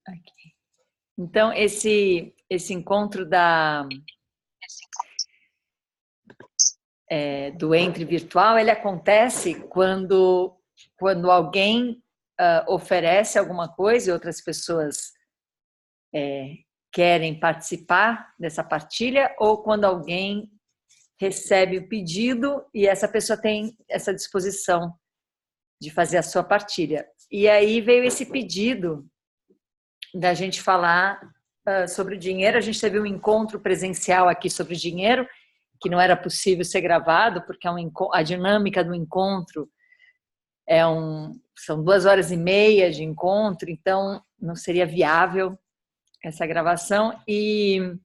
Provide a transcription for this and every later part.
Aqui. Então, esse encontro do Entre virtual, ele acontece quando alguém oferece alguma coisa e outras pessoas querem participar dessa partilha, ou quando alguém recebe o pedido e essa pessoa tem essa disposição de fazer a sua partilha. E aí veio esse pedido da gente falar sobre o dinheiro. A gente teve um encontro presencial aqui sobre dinheiro, que não era possível ser gravado, porque a dinâmica do encontro são 2 horas e meia de encontro, então não seria viável essa gravação. E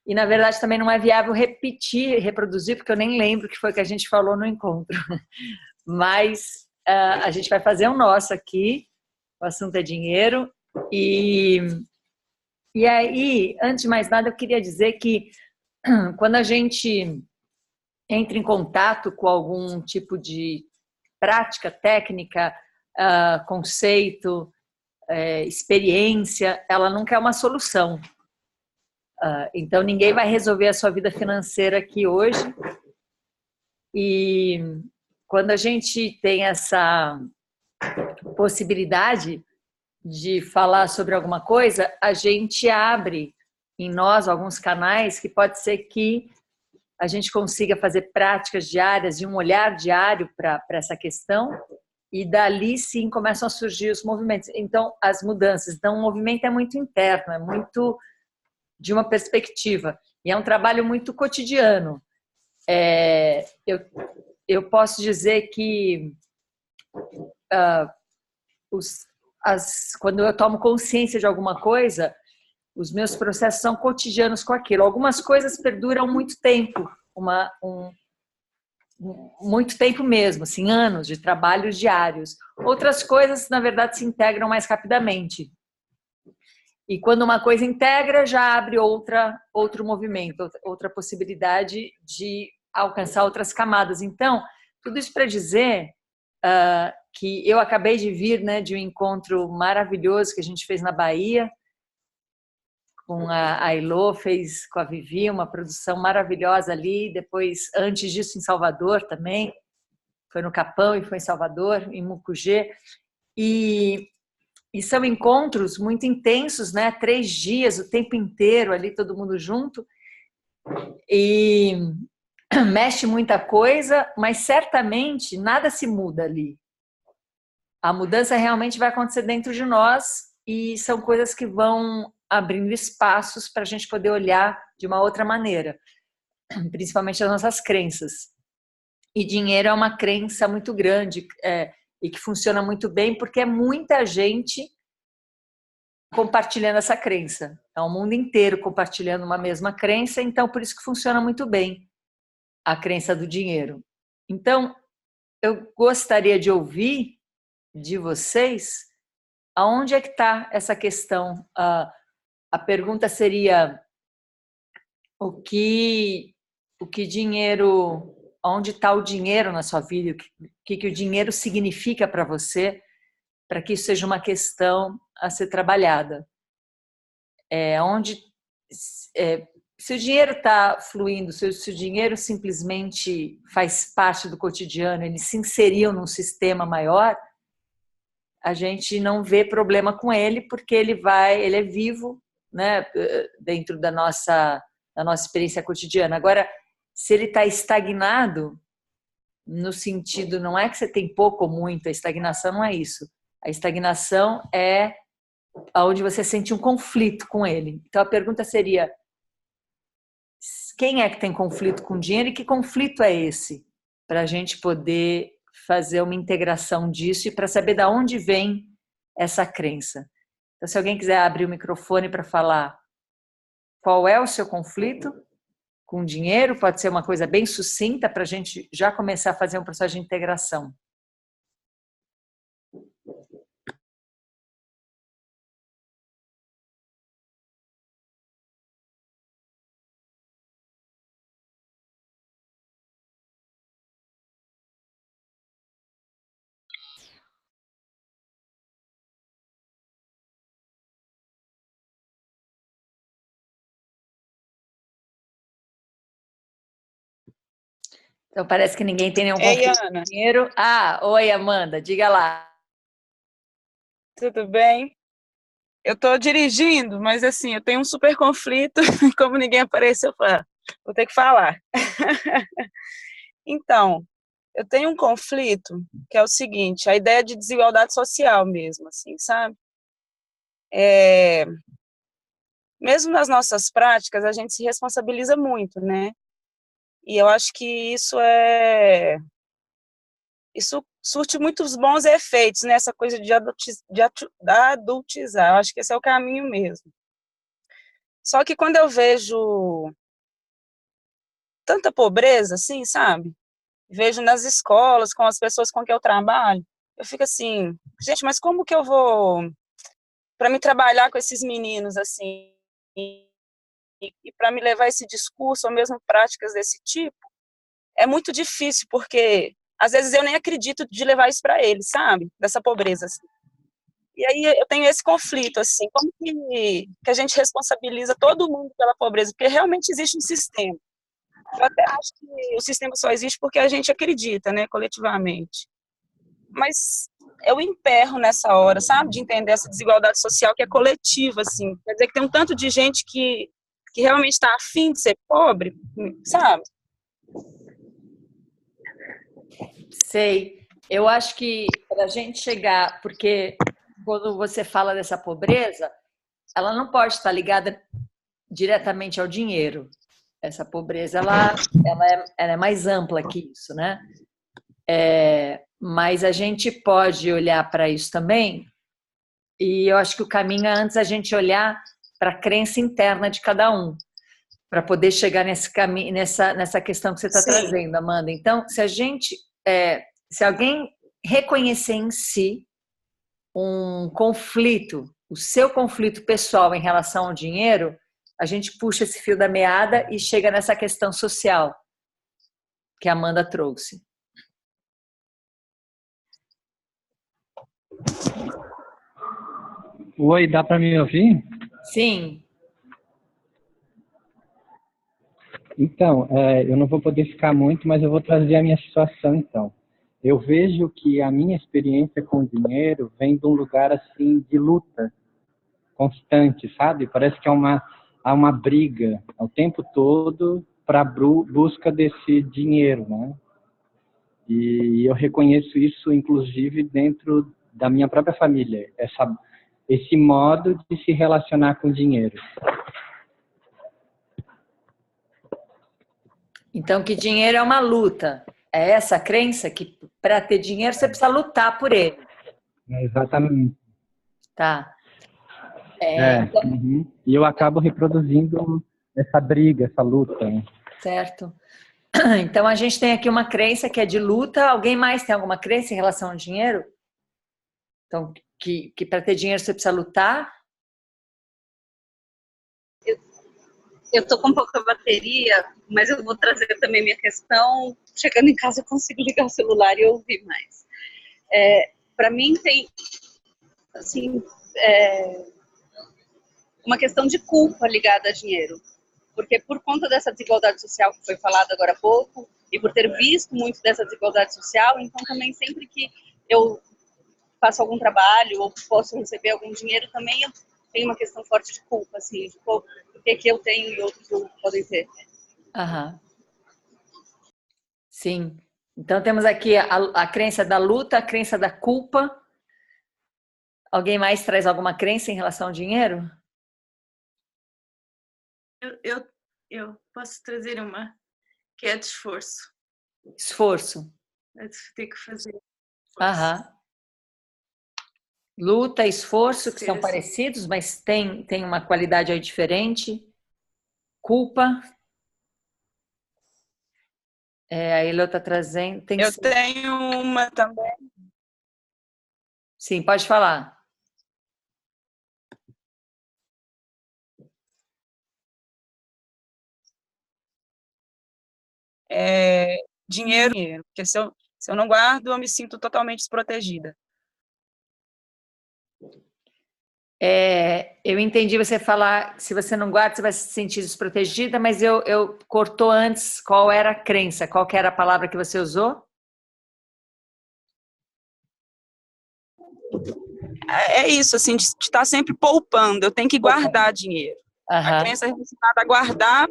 na verdade também não é viável reproduzir, porque eu nem lembro o que foi que a gente falou no encontro. Mas a gente vai fazer o nosso aqui, o assunto é dinheiro. E aí, antes de mais nada, eu queria dizer que quando a gente entra em contato com algum tipo de prática, técnica, conceito, experiência, ela nunca é uma solução. Então, ninguém vai resolver a sua vida financeira aqui hoje. E quando a gente tem essa possibilidade de falar sobre alguma coisa, a gente abre em nós alguns canais que pode ser que a gente consiga fazer práticas diárias e um olhar diário para essa questão, e dali sim começam a surgir os movimentos. Então, as mudanças. Então, o movimento é muito interno, é muito de uma perspectiva, e é um trabalho muito cotidiano. Eu posso dizer que quando eu tomo consciência de alguma coisa, os meus processos são cotidianos com aquilo. Algumas coisas perduram muito tempo, muito tempo mesmo, assim, anos de trabalhos diários. Outras coisas, na verdade, se integram mais rapidamente. E quando uma coisa integra, já abre outro movimento, outra possibilidade de alcançar outras camadas. Então, tudo isso para dizer que eu acabei de vir, né, de um encontro maravilhoso que a gente fez na Bahia, com a Ilô, fez com a Vivi uma produção maravilhosa ali. Depois, antes disso, em Salvador também, foi no Capão e foi em Salvador, em Mucugê. E são encontros muito intensos, né? 3 dias, o tempo inteiro ali, todo mundo junto. E mexe muita coisa, mas certamente nada se muda ali. A mudança realmente vai acontecer dentro de nós, e são coisas que vão abrindo espaços para a gente poder olhar de uma outra maneira, principalmente as nossas crenças. E dinheiro é uma crença muito grande e que funciona muito bem, porque é muita gente compartilhando essa crença. É o mundo inteiro compartilhando uma mesma crença, então por isso que funciona muito bem a crença do dinheiro. Então, eu gostaria de ouvir de vocês aonde é que está essa questão. A pergunta seria o que dinheiro, onde está o dinheiro na sua vida, o que o dinheiro significa para você, para que isso seja uma questão a ser trabalhada. Se o dinheiro está fluindo, se o dinheiro simplesmente faz parte do cotidiano, ele se inseriu num sistema maior, a gente não vê problema com ele, porque ele é vivo, né, dentro da nossa experiência cotidiana. Agora, se ele está estagnado, no sentido, não é que você tem pouco ou muito, a estagnação não é isso. A estagnação é onde você sente um conflito com ele. Então, a pergunta seria: quem é que tem conflito com o dinheiro e que conflito é esse? Para a gente poder fazer uma integração disso e para saber de onde vem essa crença. Então, se alguém quiser abrir o microfone para falar qual é o seu conflito com o dinheiro, pode ser uma coisa bem sucinta para a gente já começar a fazer um processo de integração. Então parece que ninguém tem nenhum Ei, conflito Ana, com dinheiro. Ah, oi, Amanda, diga lá. tudo bem? Eu estou dirigindo, mas assim, eu tenho um super conflito, como ninguém apareceu, eu falei, vou ter que falar. Então, eu tenho um conflito que é o seguinte, a ideia de desigualdade social mesmo, assim, sabe? É, mesmo nas nossas práticas, a gente se responsabiliza muito, né? E eu acho que isso surte muitos bons efeitos nessa coisa de adultizar. Eu acho que esse é o caminho mesmo. Só que quando eu vejo tanta pobreza, assim, sabe? Vejo nas escolas, com as pessoas com quem eu trabalho, eu fico assim, gente, mas como que eu vou para me trabalhar com esses meninos assim e para me levar esse discurso ou mesmo práticas desse tipo? É muito difícil porque às vezes eu nem acredito de levar isso para eles, sabe? Dessa pobreza assim. E aí eu tenho esse conflito assim, como que a gente responsabiliza todo mundo pela pobreza? Porque realmente existe um sistema. Eu até acho que o sistema só existe porque a gente acredita, né, coletivamente. Mas eu emperro nessa hora, sabe, de entender essa desigualdade social que é coletiva, assim. Quer dizer que tem um tanto de gente que realmente está afim de ser pobre, sabe? Sei. Eu acho que para a gente chegar, porque quando você fala dessa pobreza, ela não pode estar ligada diretamente ao dinheiro. Essa pobreza, ela é mais ampla que isso, né? Mas a gente pode olhar para isso também, e eu acho que o caminho é antes a gente olhar para a crença interna de cada um, para poder chegar nesse caminho, nessa questão que você está Sim, trazendo, Amanda. Então, se alguém reconhecer em si um conflito, o seu conflito pessoal em relação ao dinheiro, a gente puxa esse fio da meada e chega nessa questão social que a Amanda trouxe. Oi, dá para me ouvir? Sim, Então, eu não vou poder ficar muito, mas eu vou trazer a minha situação, então. Eu vejo que a minha experiência com o dinheiro vem de um lugar, assim, de luta constante, sabe? Parece que há uma briga o tempo todo para a busca desse dinheiro, né? E eu reconheço isso, inclusive, dentro da minha própria família, esse modo de se relacionar com o dinheiro. então que dinheiro é uma luta. É essa a crença que para ter dinheiro você precisa lutar por ele, Exatamente. tá? Então, Uhum. E eu acabo reproduzindo essa briga, essa luta, né? certo. Então a gente tem aqui uma crença que é de luta. Alguém mais tem alguma crença em relação ao dinheiro? Então, que para ter dinheiro você precisa lutar? Eu tô com pouca bateria, mas eu vou trazer também minha questão. Chegando em casa eu consigo ligar o celular e ouvir mais. Para mim tem, assim, uma questão de culpa ligada a dinheiro. Porque por conta dessa desigualdade social que foi falada agora há pouco, e por ter visto muito dessa desigualdade social, então também sempre que eu faço algum trabalho ou posso receber algum dinheiro, também eu tenho uma questão forte de culpa, assim, de por que eu tenho e outros não podem ter. Aham. Sim. Então temos aqui a crença da luta, a crença da culpa. Alguém mais traz alguma crença em relação ao dinheiro? Eu, eu, eu posso trazer uma que é de esforço. Esforço. É de ter que fazer esforço. Aham. Luta, esforço, que Ser são assim. parecidos, mas tem uma qualidade aí diferente. Culpa, a Elo está trazendo. Tem eu sim. tenho uma também, Sim, pode falar. dinheiro, porque se eu não guardo, eu me sinto totalmente desprotegida. Eu entendi você falar, se você não guarda, você vai se sentir desprotegida, mas eu cortou antes qual era a crença, qual que era a palavra que você usou? É isso, assim, de estar sempre poupando, eu tenho que guardar dinheiro. A crença relacionada a guardar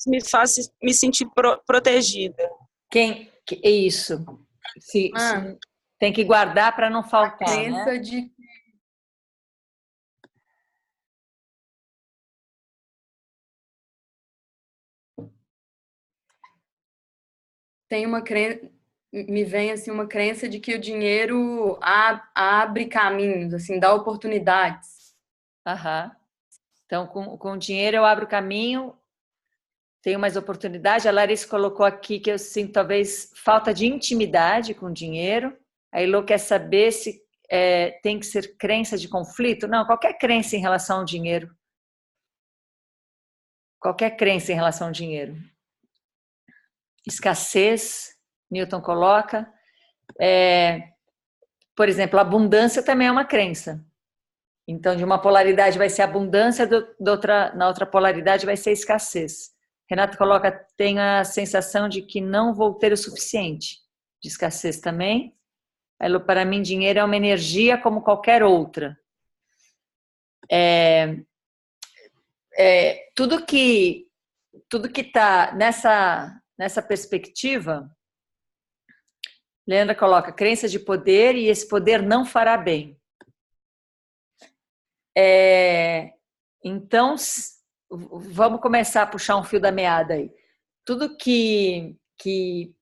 me faz me sentir protegida. É isso. Tem que guardar para não faltar, a crença, né? de tem uma crença, me vem assim uma crença de que o dinheiro abre caminhos, assim, dá oportunidades. Então, com o dinheiro eu abro caminho, tenho mais oportunidade. A Larissa colocou aqui que eu sinto talvez falta de intimidade com o dinheiro. A Elô quer saber se tem que ser crença de conflito. Não, qualquer crença em relação ao dinheiro. Qualquer crença em relação ao dinheiro. Escassez, Newton coloca. Por exemplo, abundância também é uma crença. Então, de uma polaridade vai ser abundância, na outra polaridade vai ser escassez. Renato coloca, tenho a sensação de que não vou ter o suficiente. De escassez também. Para mim, dinheiro é uma energia como qualquer outra. Tudo que está nessa perspectiva, Leandra coloca crença de poder e esse poder não fará bem. Então, vamos começar a puxar um fio da meada aí. Tudo que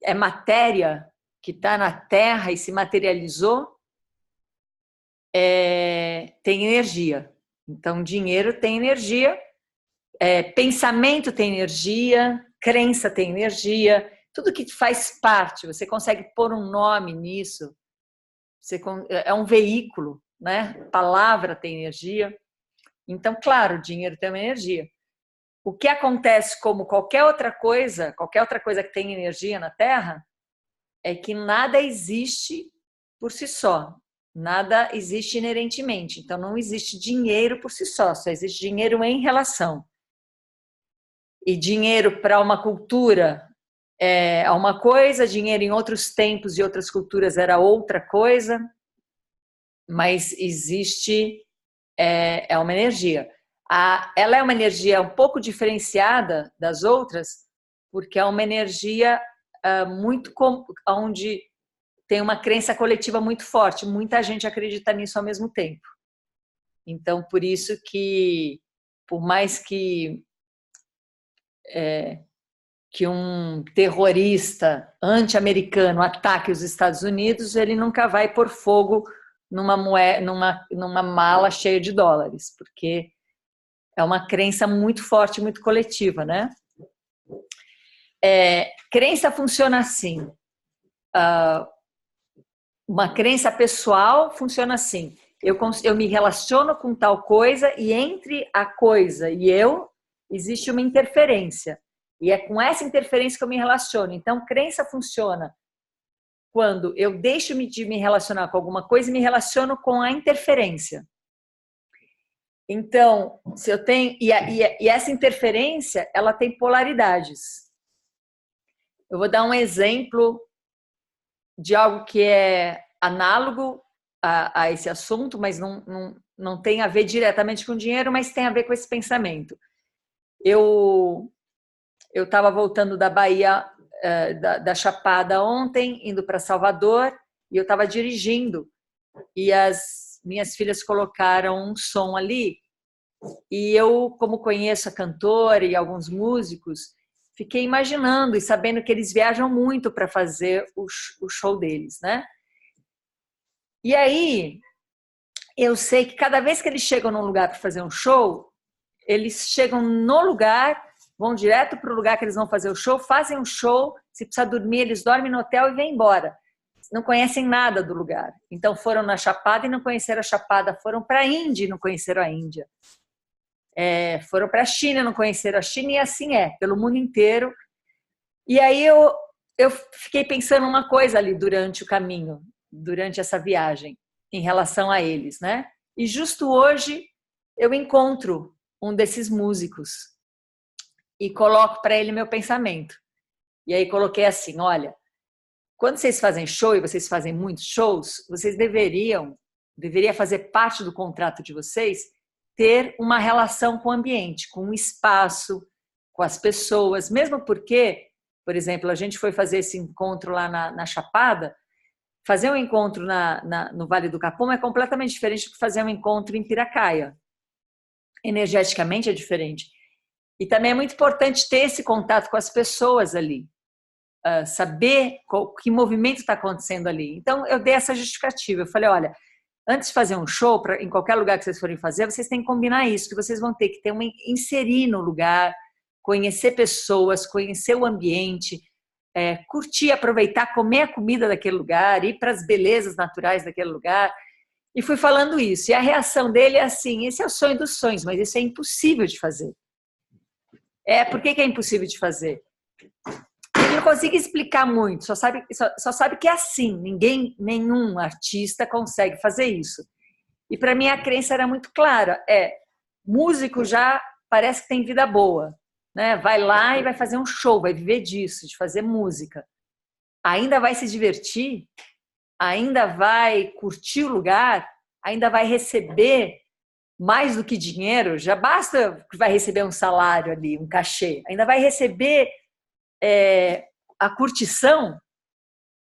é matéria, que está na Terra e se materializou, tem energia. Então, dinheiro tem energia, pensamento tem energia, crença tem energia, tudo que faz parte, você consegue pôr um nome nisso, é um veículo, né? Palavra tem energia. Então, claro, o dinheiro tem uma energia. O que acontece como qualquer outra coisa que tem energia na Terra, é que nada existe por si só. Nada existe inerentemente. Então, não existe dinheiro por si só existe dinheiro em relação. E dinheiro para uma cultura é uma coisa, dinheiro em outros tempos e outras culturas era outra coisa, mas existe, é uma energia. Ela é uma energia um pouco diferenciada das outras, porque é uma energia onde tem uma crença coletiva muito forte, muita gente acredita nisso ao mesmo tempo. Então, por isso que, por mais que um terrorista anti-americano ataque os Estados Unidos, ele nunca vai pôr fogo numa mala cheia de dólares, porque é uma crença muito forte, muito coletiva, né? Crença funciona assim. Uma crença pessoal funciona assim. Eu me relaciono com tal coisa e entre a coisa e eu existe uma interferência. E é com essa interferência que eu me relaciono. Então, crença funciona quando eu deixo de me relacionar com alguma coisa e me relaciono com a interferência. Então, se eu tenho... E essa interferência, ela tem polaridades. Eu vou dar um exemplo de algo que é análogo a esse assunto, mas não tem a ver diretamente com dinheiro, mas tem a ver com esse pensamento. Eu estava voltando da Bahia, da Chapada ontem, indo para Salvador, e eu estava dirigindo, e as minhas filhas colocaram um som ali, e eu, como conheço a cantora e alguns músicos, fiquei imaginando e sabendo que eles viajam muito para fazer o show deles, né? E aí, eu sei que cada vez que eles chegam num lugar para fazer um show, eles chegam no lugar, vão direto para o lugar que eles vão fazer o show, fazem um show, se precisar dormir, eles dormem no hotel e vêm embora. Não conhecem nada do lugar. Então, foram na Chapada e não conheceram a Chapada. Foram para a Índia e não conheceram a Índia. Foram para a China e não conheceram a China. E assim pelo mundo inteiro. E aí eu fiquei pensando uma coisa ali durante o caminho, durante essa viagem, em relação a eles, né? E justo hoje eu encontro um desses músicos e coloco para ele meu pensamento. E aí coloquei assim, olha, quando vocês fazem show e vocês fazem muitos shows, vocês deveria fazer parte do contrato de vocês ter uma relação com o ambiente, com o espaço, com as pessoas, mesmo porque, por exemplo, a gente foi fazer esse encontro lá na Chapada, fazer um encontro no Vale do Capão é completamente diferente do que fazer um encontro em Piracaia. Energeticamente é diferente. E também é muito importante ter esse contato com as pessoas ali, saber que movimento está acontecendo ali. Então, eu dei essa justificativa. Eu falei, olha, antes de fazer um show, em qualquer lugar que vocês forem fazer, vocês têm que combinar isso, que vocês vão ter que inserir no lugar, conhecer pessoas, conhecer o ambiente, curtir, aproveitar, comer a comida daquele lugar, ir para as belezas naturais daquele lugar. E fui falando isso. E a reação dele é assim, esse é o sonho dos sonhos, mas isso é impossível de fazer. Por que é impossível de fazer? Ele não consegue explicar muito, só sabe que é assim, nenhum artista consegue fazer isso. E para mim a crença era muito clara, músico já parece que tem vida boa, né? Vai lá e vai fazer um show, vai viver disso, de fazer música. Ainda vai se divertir, ainda vai curtir o lugar, ainda vai receber mais do que dinheiro, já basta que vai receber um salário ali, um cachê, ainda vai receber a curtição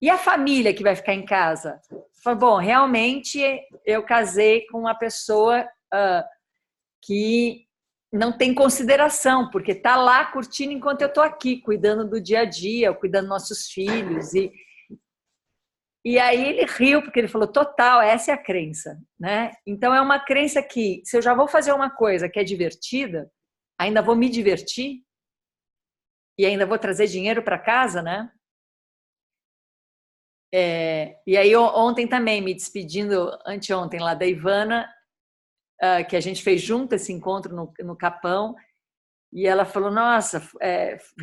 e a família que vai ficar em casa. Fala, bom, realmente eu casei com uma pessoa que não tem consideração, porque está lá curtindo enquanto eu estou aqui, cuidando do dia a dia, cuidando dos nossos filhos. E aí ele riu, porque ele falou, total, essa é a crença, né? Então é uma crença que, se eu já vou fazer uma coisa que é divertida, ainda vou me divertir e ainda vou trazer dinheiro para casa, né? E aí ontem também, me despedindo, anteontem lá da Ivana, que a gente fez junto esse encontro no Capão, e ela falou, nossa,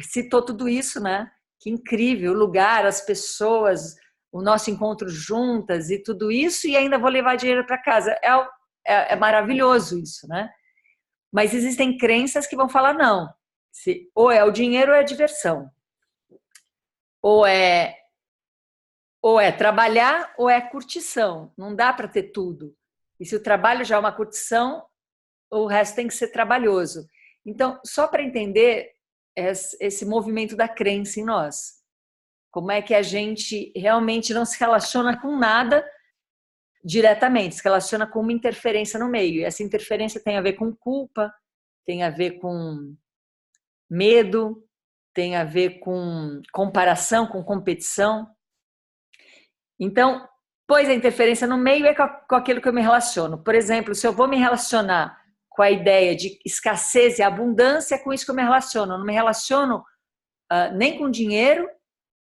citou tudo isso, né? Que incrível, o lugar, as pessoas, o nosso encontro juntas e tudo isso, e ainda vou levar dinheiro para casa. É maravilhoso isso, né? Mas existem crenças que vão falar não. Ou é o dinheiro ou é a diversão. Ou é trabalhar ou é curtição. Não dá para ter tudo. E se o trabalho já é uma curtição, o resto tem que ser trabalhoso. Então, só para entender esse movimento da crença em nós. Como é que a gente realmente não se relaciona com nada diretamente, se relaciona com uma interferência no meio. E essa interferência tem a ver com culpa, tem a ver com medo, tem a ver com comparação, com competição. Então, pois a interferência no meio é com aquilo que eu me relaciono. Por exemplo, se eu vou me relacionar com a ideia de escassez e abundância, é com isso que eu me relaciono. Eu não me relaciono nem com dinheiro,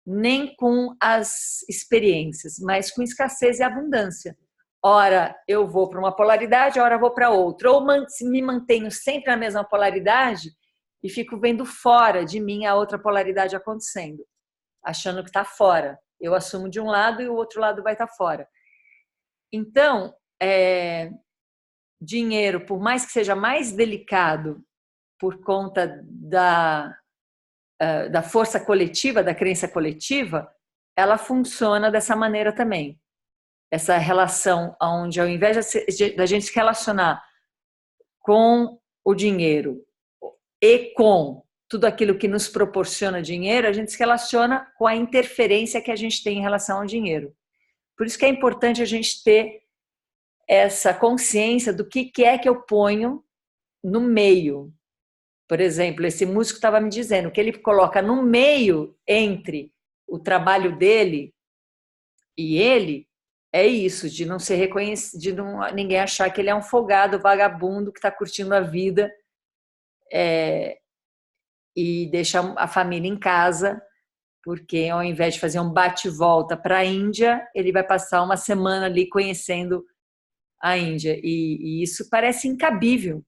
nem com as experiências, mas com escassez e abundância. Ora, eu vou para uma polaridade, ora eu vou para outra. Ou me mantenho sempre na mesma polaridade e fico vendo fora de mim a outra polaridade acontecendo, achando que está fora. Eu assumo de um lado e o outro lado vai estar fora. Então, dinheiro, por mais que seja mais delicado por conta da força coletiva, da crença coletiva, ela funciona dessa maneira também. Essa relação onde, ao invés da gente se relacionar com o dinheiro e com tudo aquilo que nos proporciona dinheiro, a gente se relaciona com a interferência que a gente tem em relação ao dinheiro. Por isso que é importante a gente ter essa consciência do que é que eu ponho no meio. Por exemplo, esse músico estava me dizendo que ele coloca no meio entre o trabalho dele e ele, é isso, de não ser reconhecido, de ninguém achar que ele é um folgado, vagabundo que está curtindo a vida e deixa a família em casa, porque ao invés de fazer um bate-volta para a Índia, ele vai passar uma semana ali conhecendo a Índia. E isso parece incabível.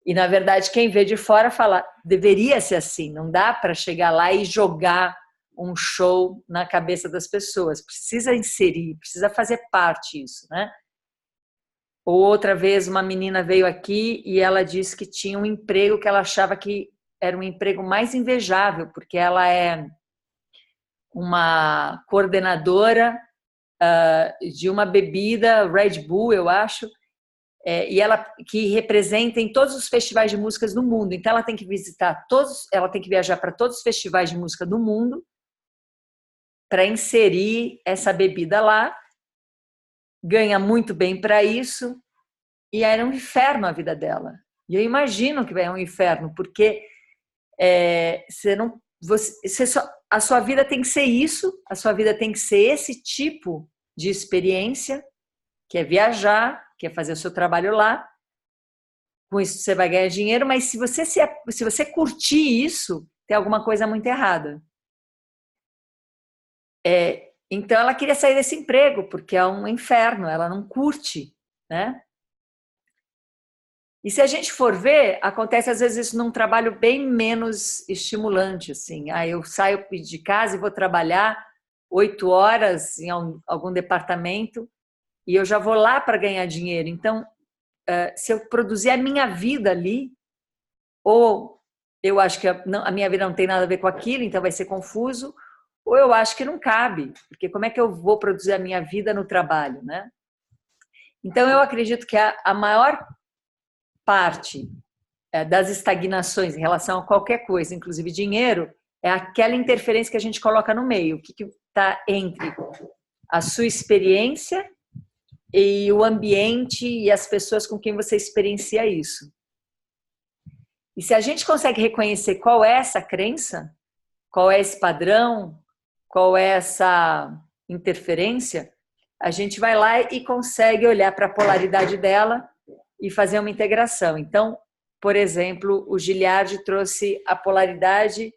E, na verdade, quem vê de fora fala, deveria ser assim, não dá para chegar lá e jogar um show na cabeça das pessoas. Precisa inserir, precisa fazer parte disso, né? Ou outra vez uma menina veio aqui e ela disse que tinha um emprego que ela achava que era um emprego mais invejável, porque ela é uma coordenadora de uma bebida, Red Bull, eu acho, e ela que representa em todos os festivais de músicas do mundo. Então ela tem que visitar todos, ela tem que viajar para todos os festivais de música do mundo para inserir essa bebida lá. Ganha muito bem para isso, e era um inferno a vida dela. E eu imagino que é um inferno, porque a sua vida tem que ser isso, a sua vida tem que ser esse tipo de experiência, que é viajar, que é fazer o seu trabalho lá. Com isso você vai ganhar dinheiro, mas se você curtir isso, tem alguma coisa muito errada. Então ela queria sair desse emprego, porque é um inferno, ela não curte, né? E se a gente for ver, acontece às vezes isso num trabalho bem menos estimulante, assim. Aí eu saio de casa e vou trabalhar 8 horas em algum departamento e eu já vou lá para ganhar dinheiro. Então, se eu produzir a minha vida ali, ou eu acho que a minha vida não tem nada a ver com aquilo, então vai ser confuso, ou eu acho que não cabe, porque como é que eu vou produzir a minha vida no trabalho, né? Então, eu acredito que a maior parte das estagnações em relação a qualquer coisa, inclusive dinheiro, é aquela interferência que a gente coloca no meio, o que está entre a sua experiência e o ambiente e as pessoas com quem você experiencia isso. E se a gente consegue reconhecer qual é essa crença, qual é esse padrão, qual é essa interferência, a gente vai lá e consegue olhar para a polaridade dela e fazer uma integração. Então, por exemplo, o Giliard trouxe a polaridade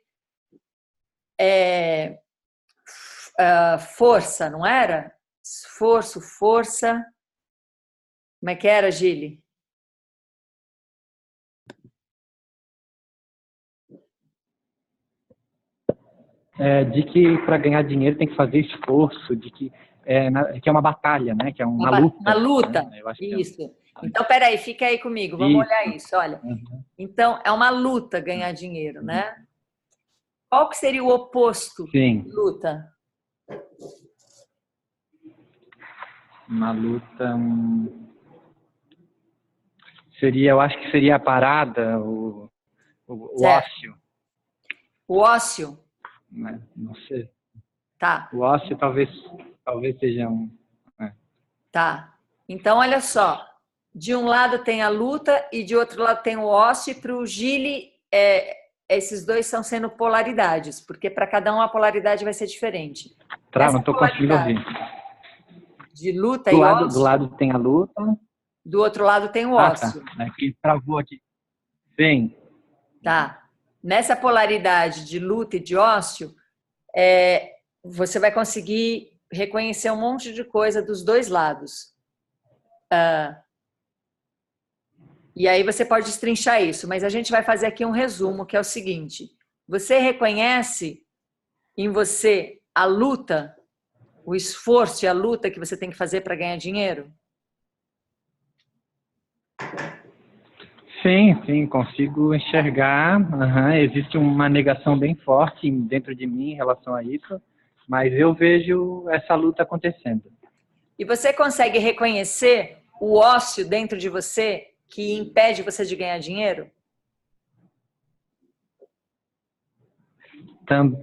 força, não era? Esforço, força. Como é que era, Gili? De que para ganhar dinheiro tem que fazer esforço, de que é uma batalha, né? Que é uma luta. Uma luta, né? Eu acho isso. Que Então, peraí, fica aí comigo, vamos olhar isso, olha. Uhum. Então, é uma luta ganhar dinheiro, né? Qual que seria o oposto Sim. de luta? Uma luta eu acho que seria a parada, o ócio. O ócio? Né? Não sei. Tá. O ócio talvez seja Tá. Então, olha só. De um lado tem a luta e de outro lado tem o ócio. E para o Gili, esses dois estão sendo polaridades, porque para cada um a polaridade vai ser diferente. Não estou conseguindo ouvir. De luta e ócio. Do lado tem a luta. Do outro lado tem o ócio. Tá. Que travou aqui. Sim. Tá. Nessa polaridade de luta e de ócio, você vai conseguir reconhecer um monte de coisa dos dois lados. E aí você pode destrinchar isso, mas a gente vai fazer aqui um resumo, que é o seguinte: você reconhece em você a luta, o esforço e a luta que você tem que fazer para ganhar dinheiro? Sim, consigo enxergar. Existe uma negação bem forte dentro de mim em relação a isso, mas eu vejo essa luta acontecendo. E você consegue reconhecer o ócio dentro de você que impede você de ganhar dinheiro?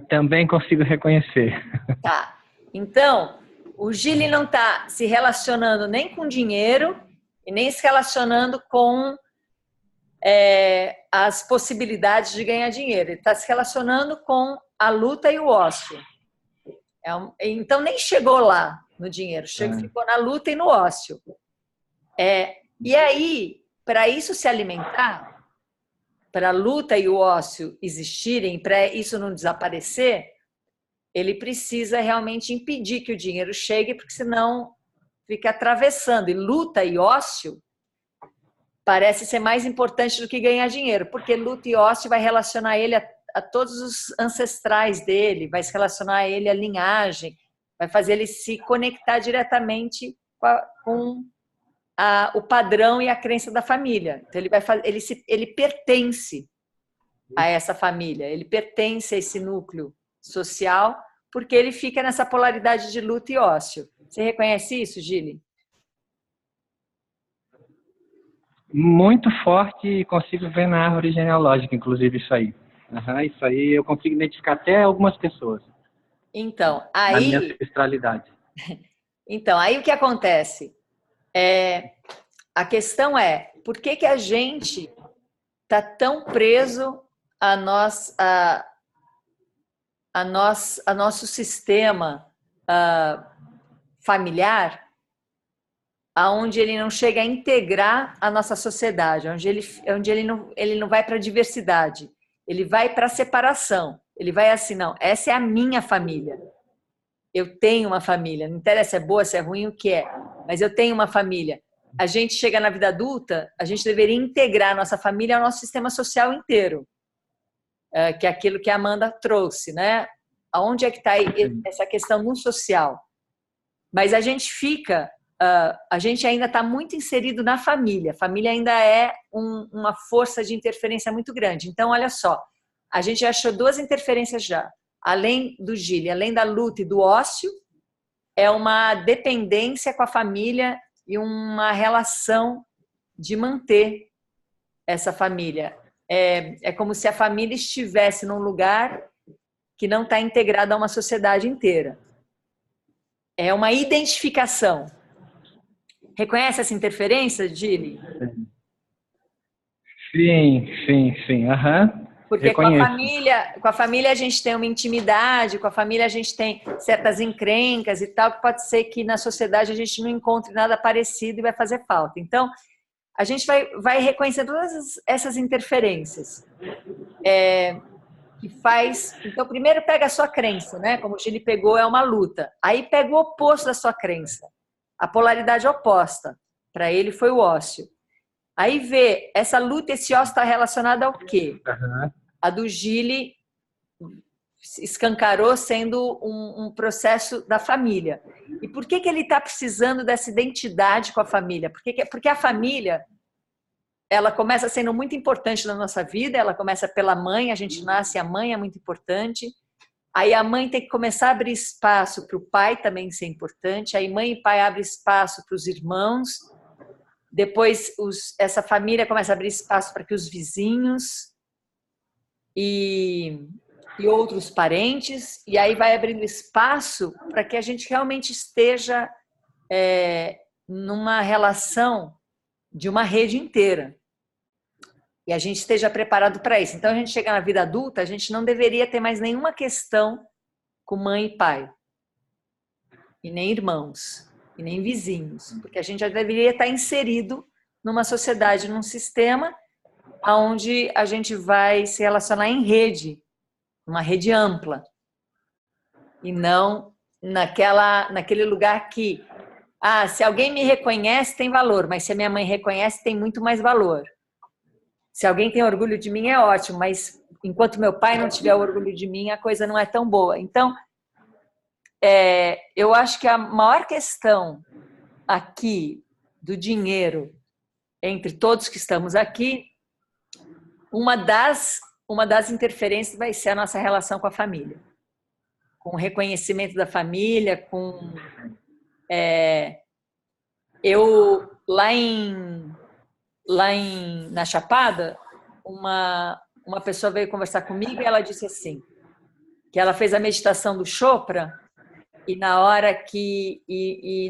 Também consigo reconhecer. Tá. Então, o Gili não está se relacionando nem com dinheiro e nem se relacionando com as possibilidades de ganhar dinheiro. Ele está se relacionando com a luta e o ócio. Então, nem chegou lá no dinheiro, ficou na luta e no ócio. E aí, para isso se alimentar, para a luta e o ócio existirem, para isso não desaparecer, ele precisa realmente impedir que o dinheiro chegue, porque senão fica atravessando. E luta e ócio parece ser mais importante do que ganhar dinheiro, porque luta e ócio vai relacionar ele a todos os ancestrais dele, vai se relacionar a ele à linhagem, vai fazer ele se conectar diretamente com o padrão e a crença da família. Então, ele pertence a essa família, ele pertence a esse núcleo social, porque ele fica nessa polaridade de luta e ócio. Você reconhece isso, Gili? Muito forte e consigo ver na árvore genealógica, inclusive, isso aí. Isso aí eu consigo identificar até algumas pessoas. Então, na minha ancestralidade. Então, aí o que acontece? A questão é, por que a gente está tão preso a nosso sistema familiar, aonde ele não chega a integrar a nossa sociedade, onde ele não vai para a diversidade, ele vai para a separação. Ele vai assim, não, essa é a minha família. Eu tenho uma família, não interessa se é boa, se é ruim, o que é, mas eu tenho uma família. A gente chega na vida adulta, a gente deveria integrar a nossa família ao nosso sistema social inteiro, que é aquilo que a Amanda trouxe, né? Aonde é que está essa questão no social? Mas a gente a gente ainda está muito inserido na família. A família ainda é uma força de interferência muito grande. Então, olha só, a gente achou 2 interferências já. Além do Gili, além da luta e do ócio, é uma dependência com a família e uma relação de manter essa família. É como se a família estivesse num lugar que não está integrado a uma sociedade inteira. É uma identificação. Reconhece essa interferência, Gili? Sim. Porque Reconheço. com a família a gente tem uma intimidade, com a família a gente tem certas encrencas e tal, que pode ser que na sociedade a gente não encontre nada parecido e vai fazer falta. Então, a gente vai reconhecer todas essas interferências. Que faz... Então, primeiro pega a sua crença, né? Como o Gili pegou, é uma luta. Aí pega o oposto da sua crença, a polaridade oposta. Para ele foi o ócio. Aí vê, essa luta, esse ócio está relacionado ao quê? A do Gili escancarou sendo um processo da família. E por que ele está precisando dessa identidade com a família? Porque a família, ela começa sendo muito importante na nossa vida, ela começa pela mãe, a gente nasce, a mãe é muito importante. Aí a mãe tem que começar a abrir espaço para o pai também ser importante, aí mãe e pai abrem espaço para os irmãos, depois essa família começa a abrir espaço para que os vizinhos e outros parentes, e aí vai abrindo espaço para que a gente realmente esteja numa relação de uma rede inteira. E a gente esteja preparado para isso. Então, a gente chega na vida adulta, a gente não deveria ter mais nenhuma questão com mãe e pai, e nem irmãos, e nem vizinhos, porque a gente já deveria estar inserido numa sociedade, num sistema onde a gente vai se relacionar em rede, uma rede ampla, e não naquele lugar que, se alguém me reconhece, tem valor, mas se a minha mãe reconhece, tem muito mais valor. Se alguém tem orgulho de mim, é ótimo, mas enquanto meu pai não tiver orgulho de mim, a coisa não é tão boa. Então, eu acho que a maior questão aqui do dinheiro, entre todos que estamos aqui, uma das interferências vai ser a nossa relação com a família. Com o reconhecimento da família, com... na Chapada, uma pessoa veio conversar comigo e ela disse assim, que ela fez a meditação do Chopra e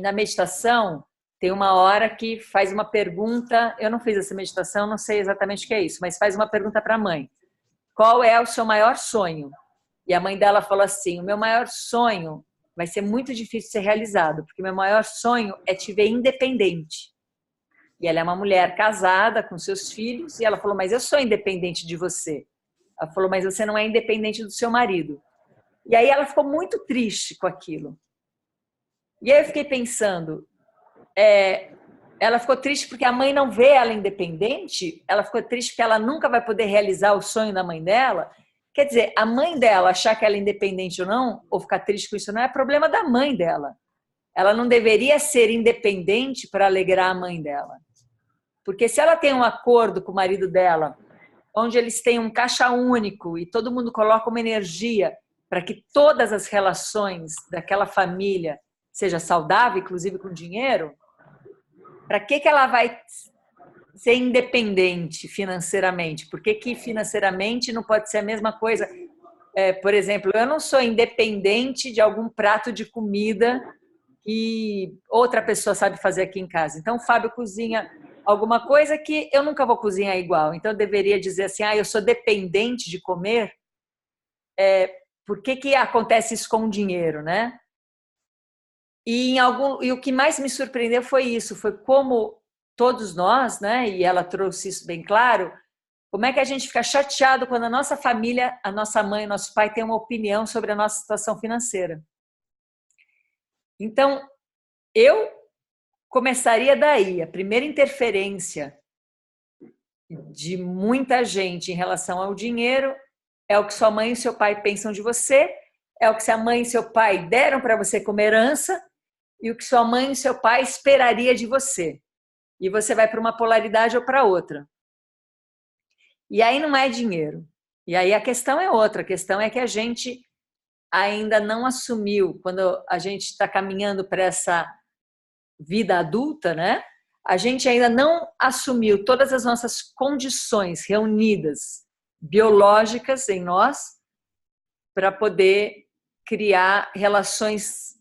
na meditação tem uma hora que faz uma pergunta, eu não fiz essa meditação, não sei exatamente o que é isso, mas faz uma pergunta para a mãe. Qual é o seu maior sonho? E a mãe dela falou assim, o meu maior sonho vai ser muito difícil de ser realizado, porque o meu maior sonho é te ver independente. E ela é uma mulher casada com seus filhos, e ela falou, mas eu sou independente de você. Ela falou, mas você não é independente do seu marido. E aí ela ficou muito triste com aquilo. E aí eu fiquei pensando, ela ficou triste porque a mãe não vê ela independente, ela ficou triste porque ela nunca vai poder realizar o sonho da mãe dela. Quer dizer, a mãe dela achar que ela é independente ou não, ou ficar triste com isso, não é problema da mãe dela. ela não deveria ser independente para alegrar a mãe dela. Porque se ela tem um acordo com o marido dela, onde eles têm um caixa único e todo mundo coloca uma energia para que todas as relações daquela família seja saudável, inclusive com dinheiro, para que ela vai ser independente financeiramente? Por que financeiramente não pode ser a mesma coisa? Por exemplo, eu não sou independente de algum prato de comida que outra pessoa sabe fazer aqui em casa. Então, o Fábio cozinha alguma coisa que eu nunca vou cozinhar igual. Então, eu deveria dizer assim, eu sou dependente de comer. Por que acontece isso com o dinheiro, né? E o que mais me surpreendeu foi isso, foi como todos nós, né? E ela trouxe isso bem claro. Como é que a gente fica chateado quando a nossa família, a nossa mãe, o nosso pai tem uma opinião sobre a nossa situação financeira? Então, eu começaria daí. A primeira interferência de muita gente em relação ao dinheiro é o que sua mãe e seu pai pensam de você, é o que sua mãe e seu pai deram para você como herança e o que sua mãe e seu pai esperaria de você. E você vai para uma polaridade ou para outra. E aí não é dinheiro. E aí a questão é outra. A questão é que a gente ainda não assumiu, quando a gente está caminhando para essa vida adulta, né? A gente ainda não assumiu todas as nossas condições reunidas, biológicas em nós, para poder criar relações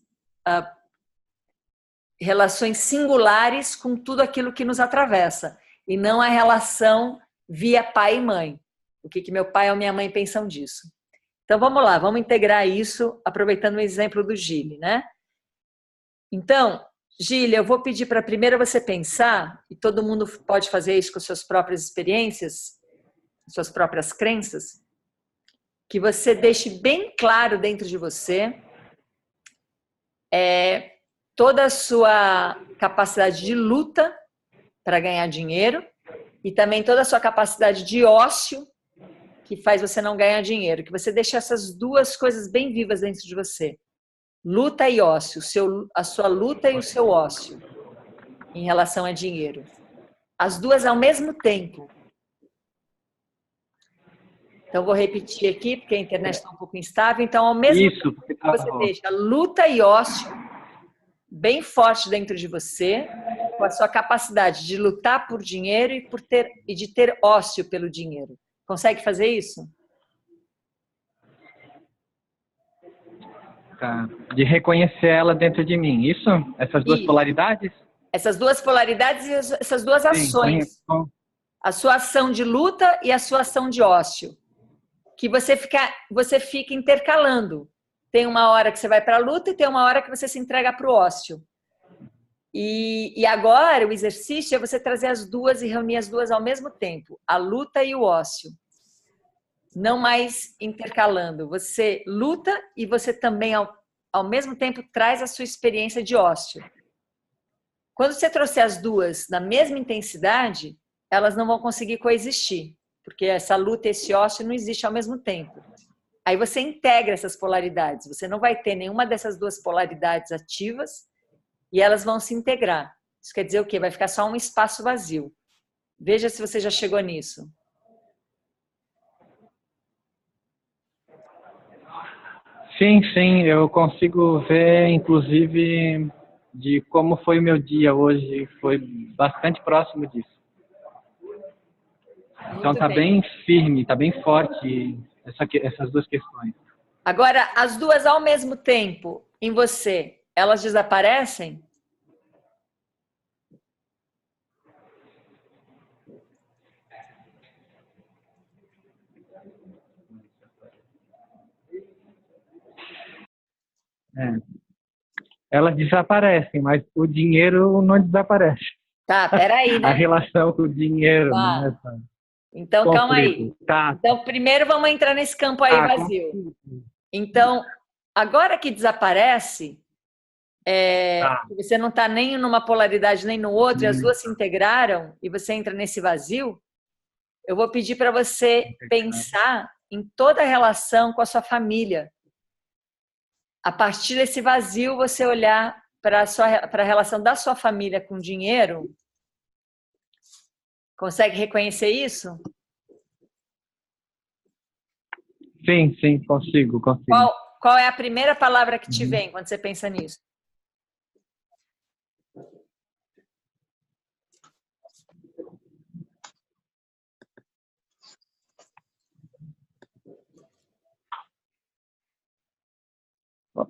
singulares com tudo aquilo que nos atravessa. E não a relação via pai e mãe. O que meu pai ou minha mãe pensam disso. Então, vamos lá, vamos integrar isso, aproveitando o exemplo do Gile, né? Então, Gile, eu vou pedir para primeiro você pensar, e todo mundo pode fazer isso com suas próprias experiências, suas próprias crenças, que você deixe bem claro dentro de você toda a sua capacidade de luta para ganhar dinheiro e também toda a sua capacidade de ócio que faz você não ganhar dinheiro, que você deixe essas duas coisas bem vivas dentro de você. Luta e ócio, a sua luta e o seu ócio em relação a dinheiro. As duas ao mesmo tempo. Então, vou repetir aqui, porque a internet está um pouco instável. Então, ao mesmo tempo que você deixa luta e ócio bem forte dentro de você, com a sua capacidade de lutar por dinheiro e de ter ócio pelo dinheiro. Consegue fazer isso? Tá. De reconhecer ela dentro de mim, isso? Essas duas polaridades? Essas duas polaridades e essas duas ações. Sim, a sua ação de luta e a sua ação de ócio. Que você fica intercalando. Tem uma hora que você vai para a luta e tem uma hora que você se entrega para o ócio. E agora o exercício é você trazer as duas e reunir as duas ao mesmo tempo. A luta e o ócio. Não mais intercalando. Você luta e você também, ao mesmo tempo, traz a sua experiência de ócio. Quando você trouxer as duas na mesma intensidade, elas não vão conseguir coexistir. Porque essa luta e esse ócio não existe ao mesmo tempo. Aí você integra essas polaridades. Você não vai ter nenhuma dessas duas polaridades ativas e elas vão se integrar. Isso quer dizer o quê? Vai ficar só um espaço vazio. Veja se você já chegou nisso. Sim, eu consigo ver, inclusive, de como foi o meu dia hoje. Foi bastante próximo disso. Então está bem firme, está bem forte essas duas questões. Agora, as duas ao mesmo tempo em você, elas desaparecem? Elas desaparecem, mas o dinheiro não desaparece. Tá, peraí, né? A relação com o dinheiro, tá. Né? Então, conflito. Calma aí. Tá. Então, primeiro vamos entrar nesse campo aí vazio. Conflito. Então, agora que desaparece, você não está nem numa polaridade nem no outro, e as duas se integraram, e você entra nesse vazio, eu vou pedir para você pensar em toda a relação com a sua família. A partir desse vazio, você olhar para a relação da sua família com dinheiro? Consegue reconhecer isso? Sim, sim, consigo. Qual é a primeira palavra que te vem quando você pensa nisso?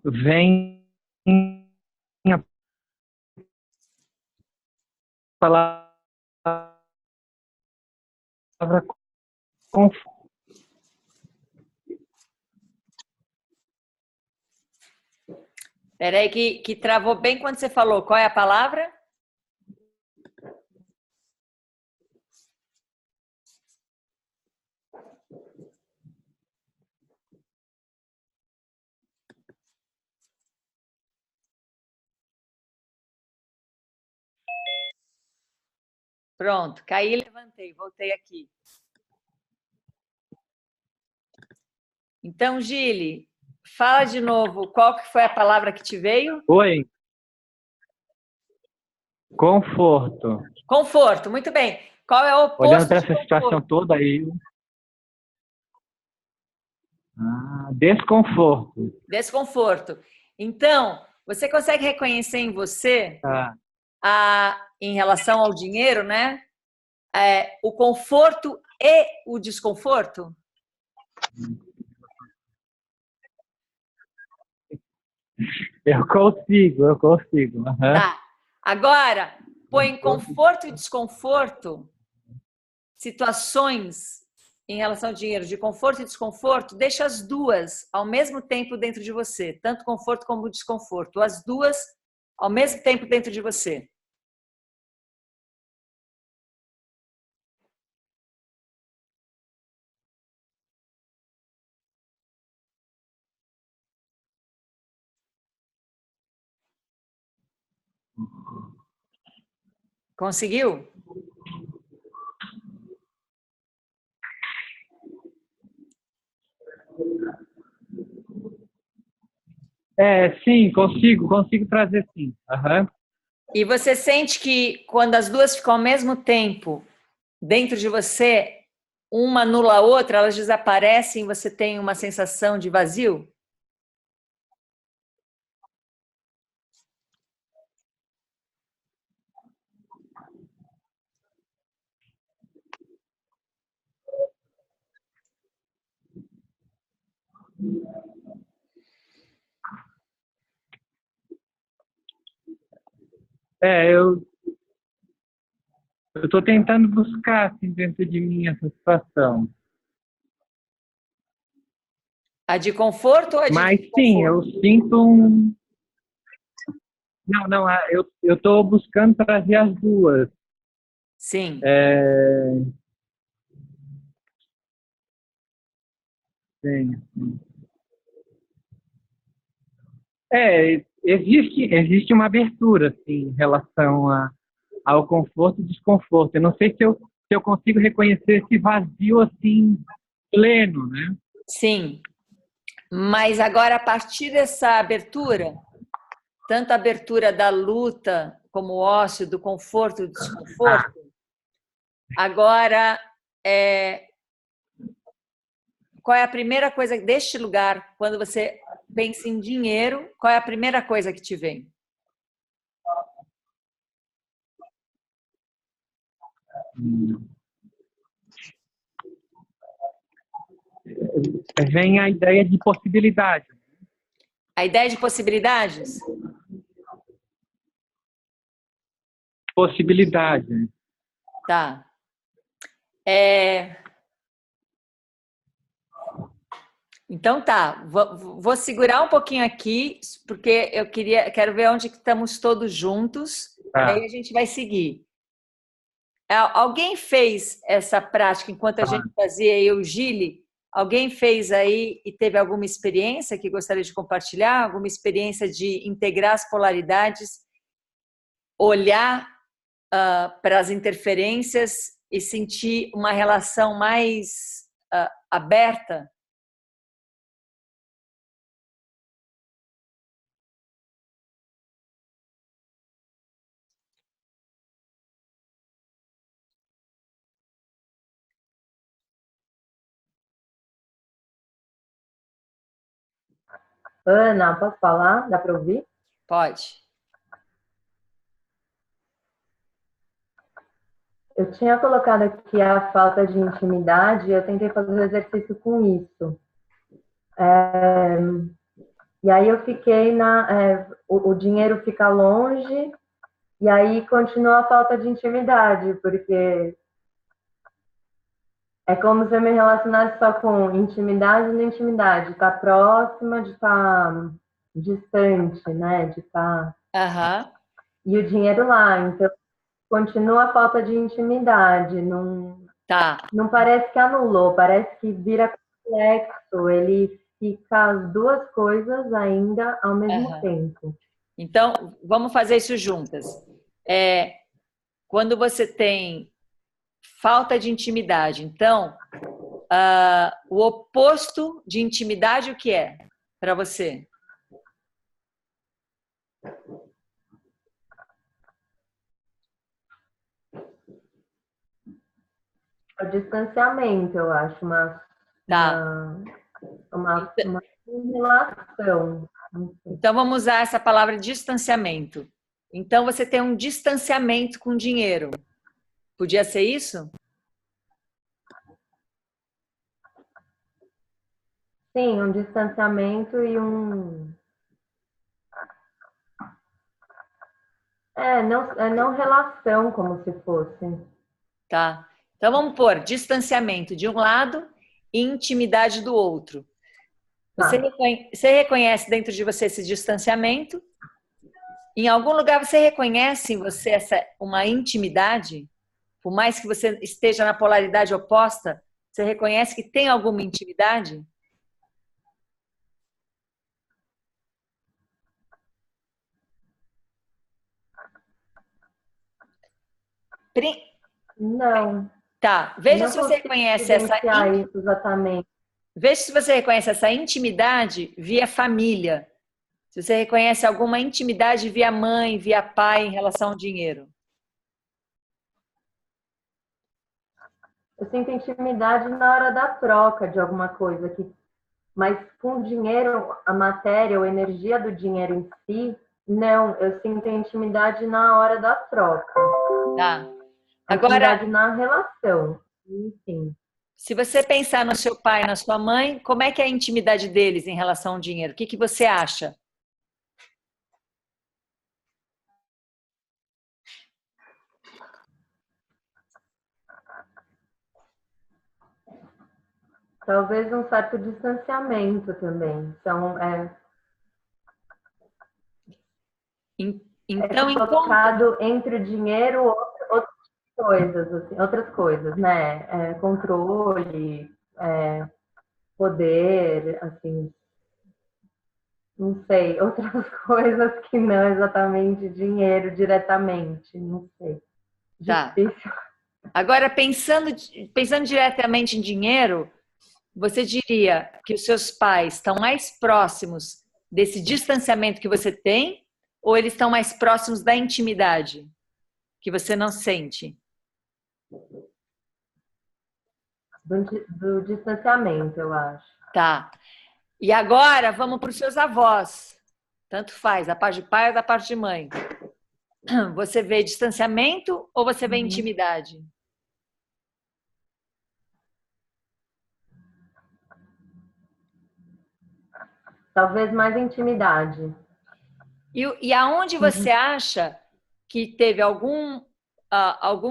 Vem a palavra conforto. Peraí, que travou bem quando você falou. Qual é a palavra? Pronto, caí, levantei, voltei aqui. Então, Gili, fala de novo, qual que foi a palavra que te veio? Oi. Conforto. Conforto, muito bem. Qual é o oposto Olhando para de essa situação conforto? toda aí. Desconforto. Desconforto. Então, você consegue reconhecer em você, Tá. em relação ao dinheiro, né? O conforto e o desconforto? Eu consigo. Uhum. Tá. Agora, põe conforto e desconforto, situações em relação ao dinheiro, de conforto e desconforto, deixa as duas ao mesmo tempo dentro de você, tanto conforto como desconforto, as duas ao mesmo tempo dentro de você. Conseguiu? Sim, consigo trazer sim. Uhum. E você sente que quando as duas ficam ao mesmo tempo dentro de você, uma anula a outra, elas desaparecem, você tem uma sensação de vazio? Eu estou tentando buscar assim, dentro de mim essa situação. A de conforto ou a de Mas sim, desconforto? eu sinto um. Não, eu estou buscando trazer as duas. Sim. Sim. Existe uma abertura assim, em relação ao conforto e desconforto. Eu não sei se eu consigo reconhecer esse vazio assim pleno, né? Sim. Mas agora, a partir dessa abertura, tanto a abertura da luta como o ócio, do conforto e do desconforto, agora, qual é a primeira coisa deste lugar, quando você pensa em dinheiro, qual é a primeira coisa que te vem? Vem a ideia de possibilidade. A ideia de possibilidades? Possibilidade. Tá. Então tá, vou segurar um pouquinho aqui, porque quero ver onde que estamos todos juntos, e Tá. aí a gente vai seguir. Alguém fez essa prática enquanto a gente fazia, eu e o Gili? Alguém fez aí e teve alguma experiência que gostaria de compartilhar? Alguma experiência de integrar as polaridades, olhar para as interferências e sentir uma relação mais aberta? Ana, posso falar? Dá para ouvir? Pode. Eu tinha colocado aqui a falta de intimidade e eu tentei fazer um exercício com isso. E aí eu fiquei o dinheiro fica longe e aí continua a falta de intimidade, porque é como se eu me relacionasse só com intimidade e não intimidade, tá próxima de estar distante, né? De estar... Aham. E o dinheiro lá, então continua a falta de intimidade, não, Tá. não parece que anulou, parece que vira complexo, ele fica as duas coisas ainda ao mesmo tempo. Então, vamos fazer isso juntas. Quando você tem falta de intimidade, então, o oposto de intimidade, o que é para você? O distanciamento, eu acho, uma relação. Então, vamos usar essa palavra distanciamento. Então, você tem um distanciamento com dinheiro. Podia ser isso? Sim, um distanciamento e um... não relação, como se fosse. Tá. Então, vamos pôr distanciamento de um lado e intimidade do outro. Você reconhece dentro de você esse distanciamento? Em algum lugar você reconhece em você uma intimidade? Por mais que você esteja na polaridade oposta, você reconhece que tem alguma intimidade? Não. Tá. Veja se você reconhece isso exatamente. Veja se você reconhece essa intimidade via família. Se você reconhece alguma intimidade via mãe, via pai em relação ao dinheiro. Eu sinto intimidade na hora da troca de alguma coisa, mas com o dinheiro, a matéria ou a energia do dinheiro em si, não, eu sinto intimidade na hora da troca. Tá. Agora, intimidade na relação, enfim. Se você pensar no seu pai e na sua mãe, como é que é a intimidade deles em relação ao dinheiro? O que você acha? Talvez um certo distanciamento também. Então, colocado entre o dinheiro outras coisas, né? Controle, poder, assim, não sei, outras coisas que não exatamente dinheiro diretamente, não sei. Difícil. Tá. Agora, pensando diretamente em dinheiro, você diria que os seus pais estão mais próximos desse distanciamento que você tem ou eles estão mais próximos da intimidade que você não sente? Do distanciamento, eu acho. Tá. E agora vamos para os seus avós. Tanto faz, da parte de pai ou da parte de mãe. Você vê distanciamento ou você vê intimidade? Talvez mais intimidade. E aonde você acha que teve algum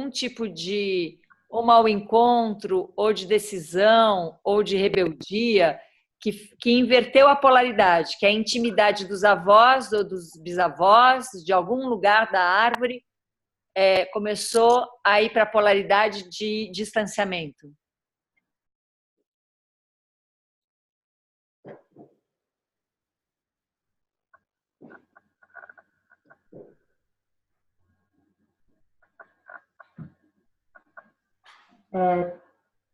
tipo de ou mau encontro, ou de decisão, ou de rebeldia, que inverteu a polaridade, que é a intimidade dos avós ou dos bisavós, de algum lugar da árvore, começou a ir para a polaridade de distanciamento?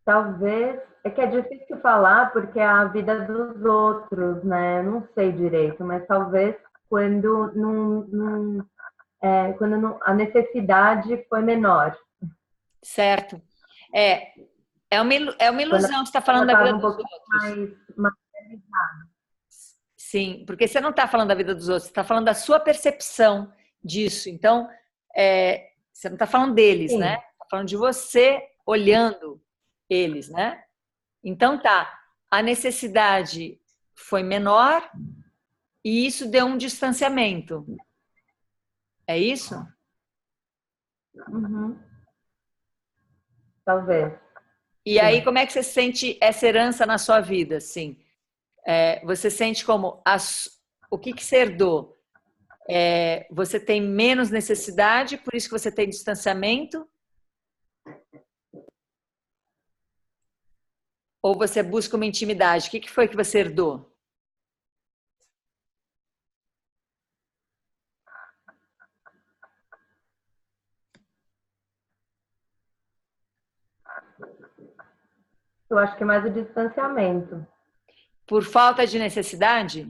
Talvez, é que é difícil falar porque é a vida dos outros, né? Eu não sei direito, mas talvez quando a necessidade foi menor. Certo. É uma ilusão que você está falando da vida dos outros. Sim, porque você não está falando da vida dos outros, você está falando da sua percepção disso. Então, você não está falando deles, Sim. né? Está falando de você olhando eles, né? Então tá, a necessidade foi menor e isso deu um distanciamento. É isso? Uhum. Talvez. E aí, como é que você sente essa herança na sua vida, assim? Você sente como o que você herdou? Você tem menos necessidade, por isso que você tem distanciamento? Ou você busca uma intimidade? O que foi que você herdou? Eu acho que é mais o distanciamento. Por falta de necessidade?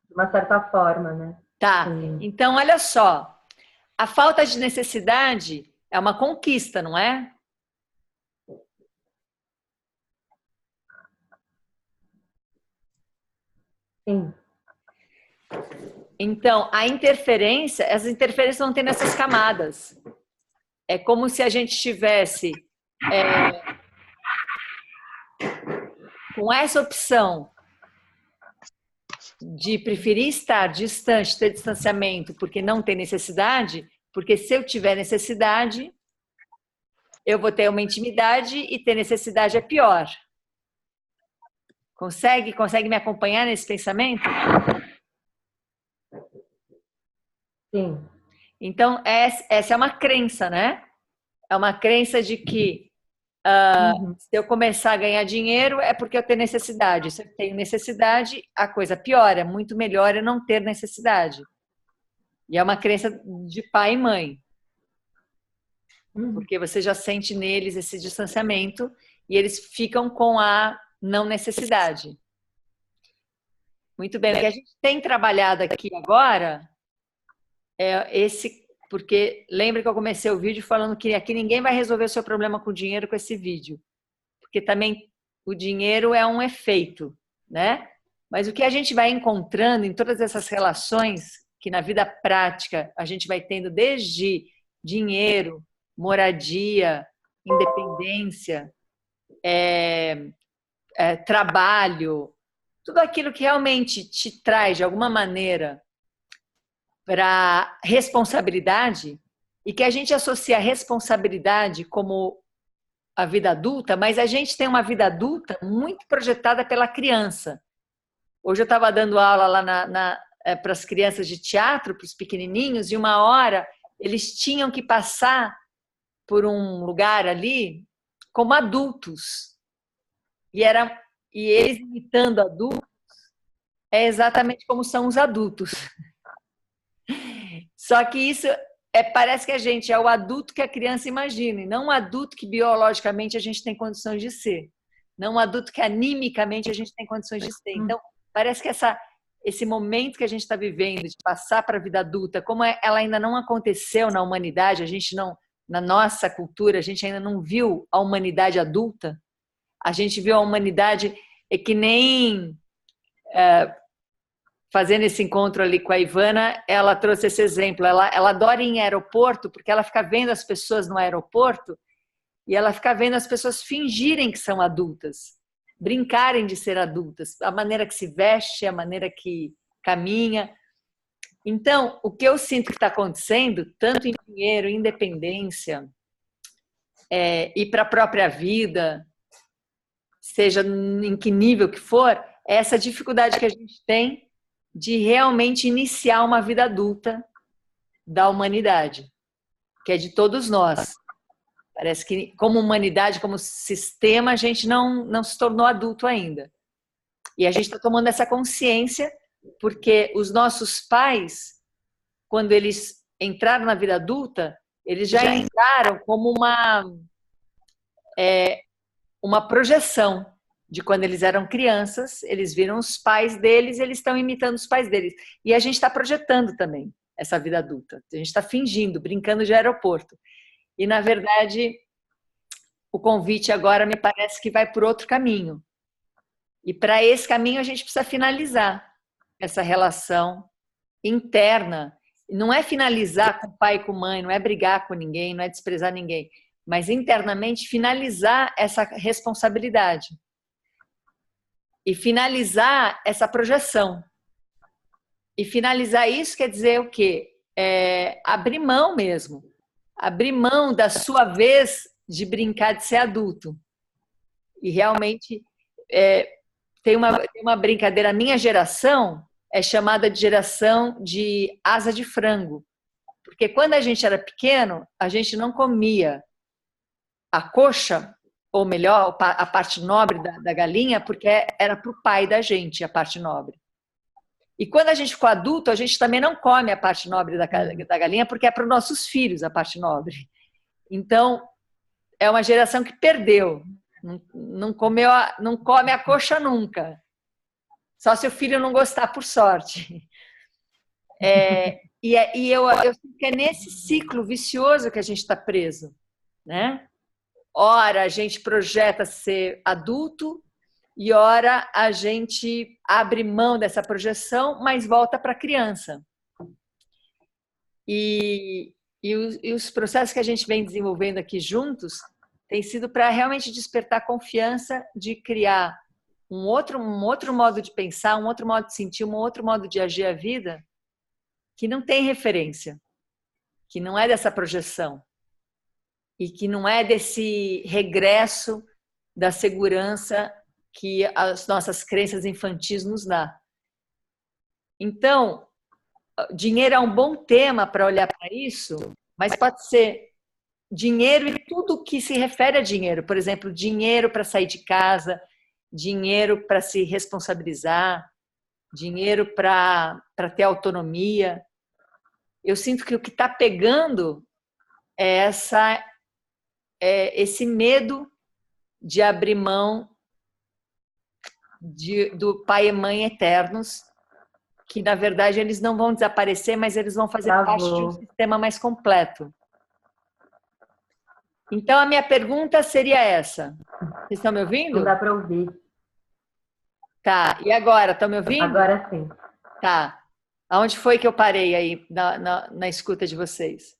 De uma certa forma, né? Tá. Sim. Então, olha só. A falta de necessidade é uma conquista, não é? Sim. Então, essas interferências vão ter nessas camadas. É como se a gente tivesse com essa opção de preferir estar distante, ter distanciamento, porque não tem necessidade, porque se eu tiver necessidade, eu vou ter uma intimidade e ter necessidade é pior. Consegue me acompanhar nesse pensamento? Sim. Então, essa é uma crença, né? É uma crença de que se eu começar a ganhar dinheiro é porque eu tenho necessidade. Se eu tenho necessidade, a coisa piora. É muito melhor eu não ter necessidade. E é uma crença de pai e mãe. Porque você já sente neles esse distanciamento e eles ficam com a não necessidade. Muito bem. O que a gente tem trabalhado aqui agora é esse... Porque lembra que eu comecei o vídeo falando que aqui ninguém vai resolver o seu problema com o dinheiro com esse vídeo. Porque também o dinheiro é um efeito, né? Mas o que a gente vai encontrando em todas essas relações, que na vida prática a gente vai tendo desde dinheiro, moradia, independência, trabalho, tudo aquilo que realmente te traz de alguma maneira para responsabilidade, e que a gente associa a responsabilidade como a vida adulta, mas a gente tem uma vida adulta muito projetada pela criança. Hoje eu estava dando aula lá para as crianças de teatro, para os pequenininhos, e uma hora eles tinham que passar por um lugar ali como adultos. E eles imitando adultos é exatamente como são os adultos. Só que isso parece que a gente é o adulto que a criança imagina, e não o adulto que biologicamente a gente tem condições de ser. Não o adulto que animicamente a gente tem condições de ser. Então, parece que esse momento que a gente está vivendo, de passar para a vida adulta, como ela ainda não aconteceu na humanidade, a gente não, na nossa cultura, a gente ainda não viu a humanidade adulta, a gente viu a humanidade que nem... fazendo esse encontro ali com a Ivana, ela trouxe esse exemplo. Ela adora ir em aeroporto, porque ela fica vendo as pessoas no aeroporto e ela fica vendo as pessoas fingirem que são adultas, brincarem de ser adultas, a maneira que se veste, a maneira que caminha. Então, o que eu sinto que está acontecendo, tanto em dinheiro, independência, e para a própria vida, seja em que nível que for, é essa dificuldade que a gente tem de realmente iniciar uma vida adulta da humanidade, que é de todos nós. Parece que, como humanidade, como sistema, a gente não se tornou adulto ainda. E a gente está tomando essa consciência porque os nossos pais, quando eles entraram na vida adulta, eles já entraram como uma projeção de quando eles eram crianças, eles viram os pais deles, eles estão imitando os pais deles. E a gente está projetando também essa vida adulta. A gente está fingindo, brincando de aeroporto. E, na verdade, o convite agora me parece que vai por outro caminho. E para esse caminho a gente precisa finalizar essa relação interna. Não é finalizar com pai e com mãe, não é brigar com ninguém, não é desprezar ninguém, mas internamente finalizar essa responsabilidade. E finalizar essa projeção. E finalizar isso quer dizer o quê? Abrir mão mesmo. Abrir mão da sua vez de brincar de ser adulto. E realmente tem uma brincadeira, a minha geração é chamada de geração de asa de frango. Porque quando a gente era pequeno, a gente não comia a coxa, ou melhor, a parte nobre da galinha, porque era para o pai da gente a parte nobre. E quando a gente ficou adulto, a gente também não come a parte nobre da galinha, porque é para os nossos filhos a parte nobre. Então, é uma geração que perdeu. Não come a coxa nunca. Só se o filho não gostar, por sorte. Eu sinto que é nesse ciclo vicioso que a gente está preso, né? Ora, a gente projeta ser adulto e ora a gente abre mão dessa projeção, mas volta para a criança. E os processos que a gente vem desenvolvendo aqui juntos têm sido para realmente despertar confiança de criar um outro modo de pensar, um outro modo de sentir, um outro modo de agir a vida que não tem referência, que não é dessa projeção e que não é desse regresso da segurança que as nossas crenças infantis nos dá. Então, dinheiro é um bom tema para olhar para isso, mas pode ser dinheiro e tudo que se refere a dinheiro. Por exemplo, dinheiro para sair de casa, dinheiro para se responsabilizar, dinheiro para ter autonomia. Eu sinto que o que está pegando é esse medo de abrir mão do pai e mãe eternos, que na verdade eles não vão desaparecer, mas eles vão fazer parte de um sistema mais completo. Então a minha pergunta seria essa. Vocês estão me ouvindo? Não dá para ouvir. Tá, e agora? Estão me ouvindo? Agora sim. Tá. Aonde foi que eu parei aí na escuta de vocês?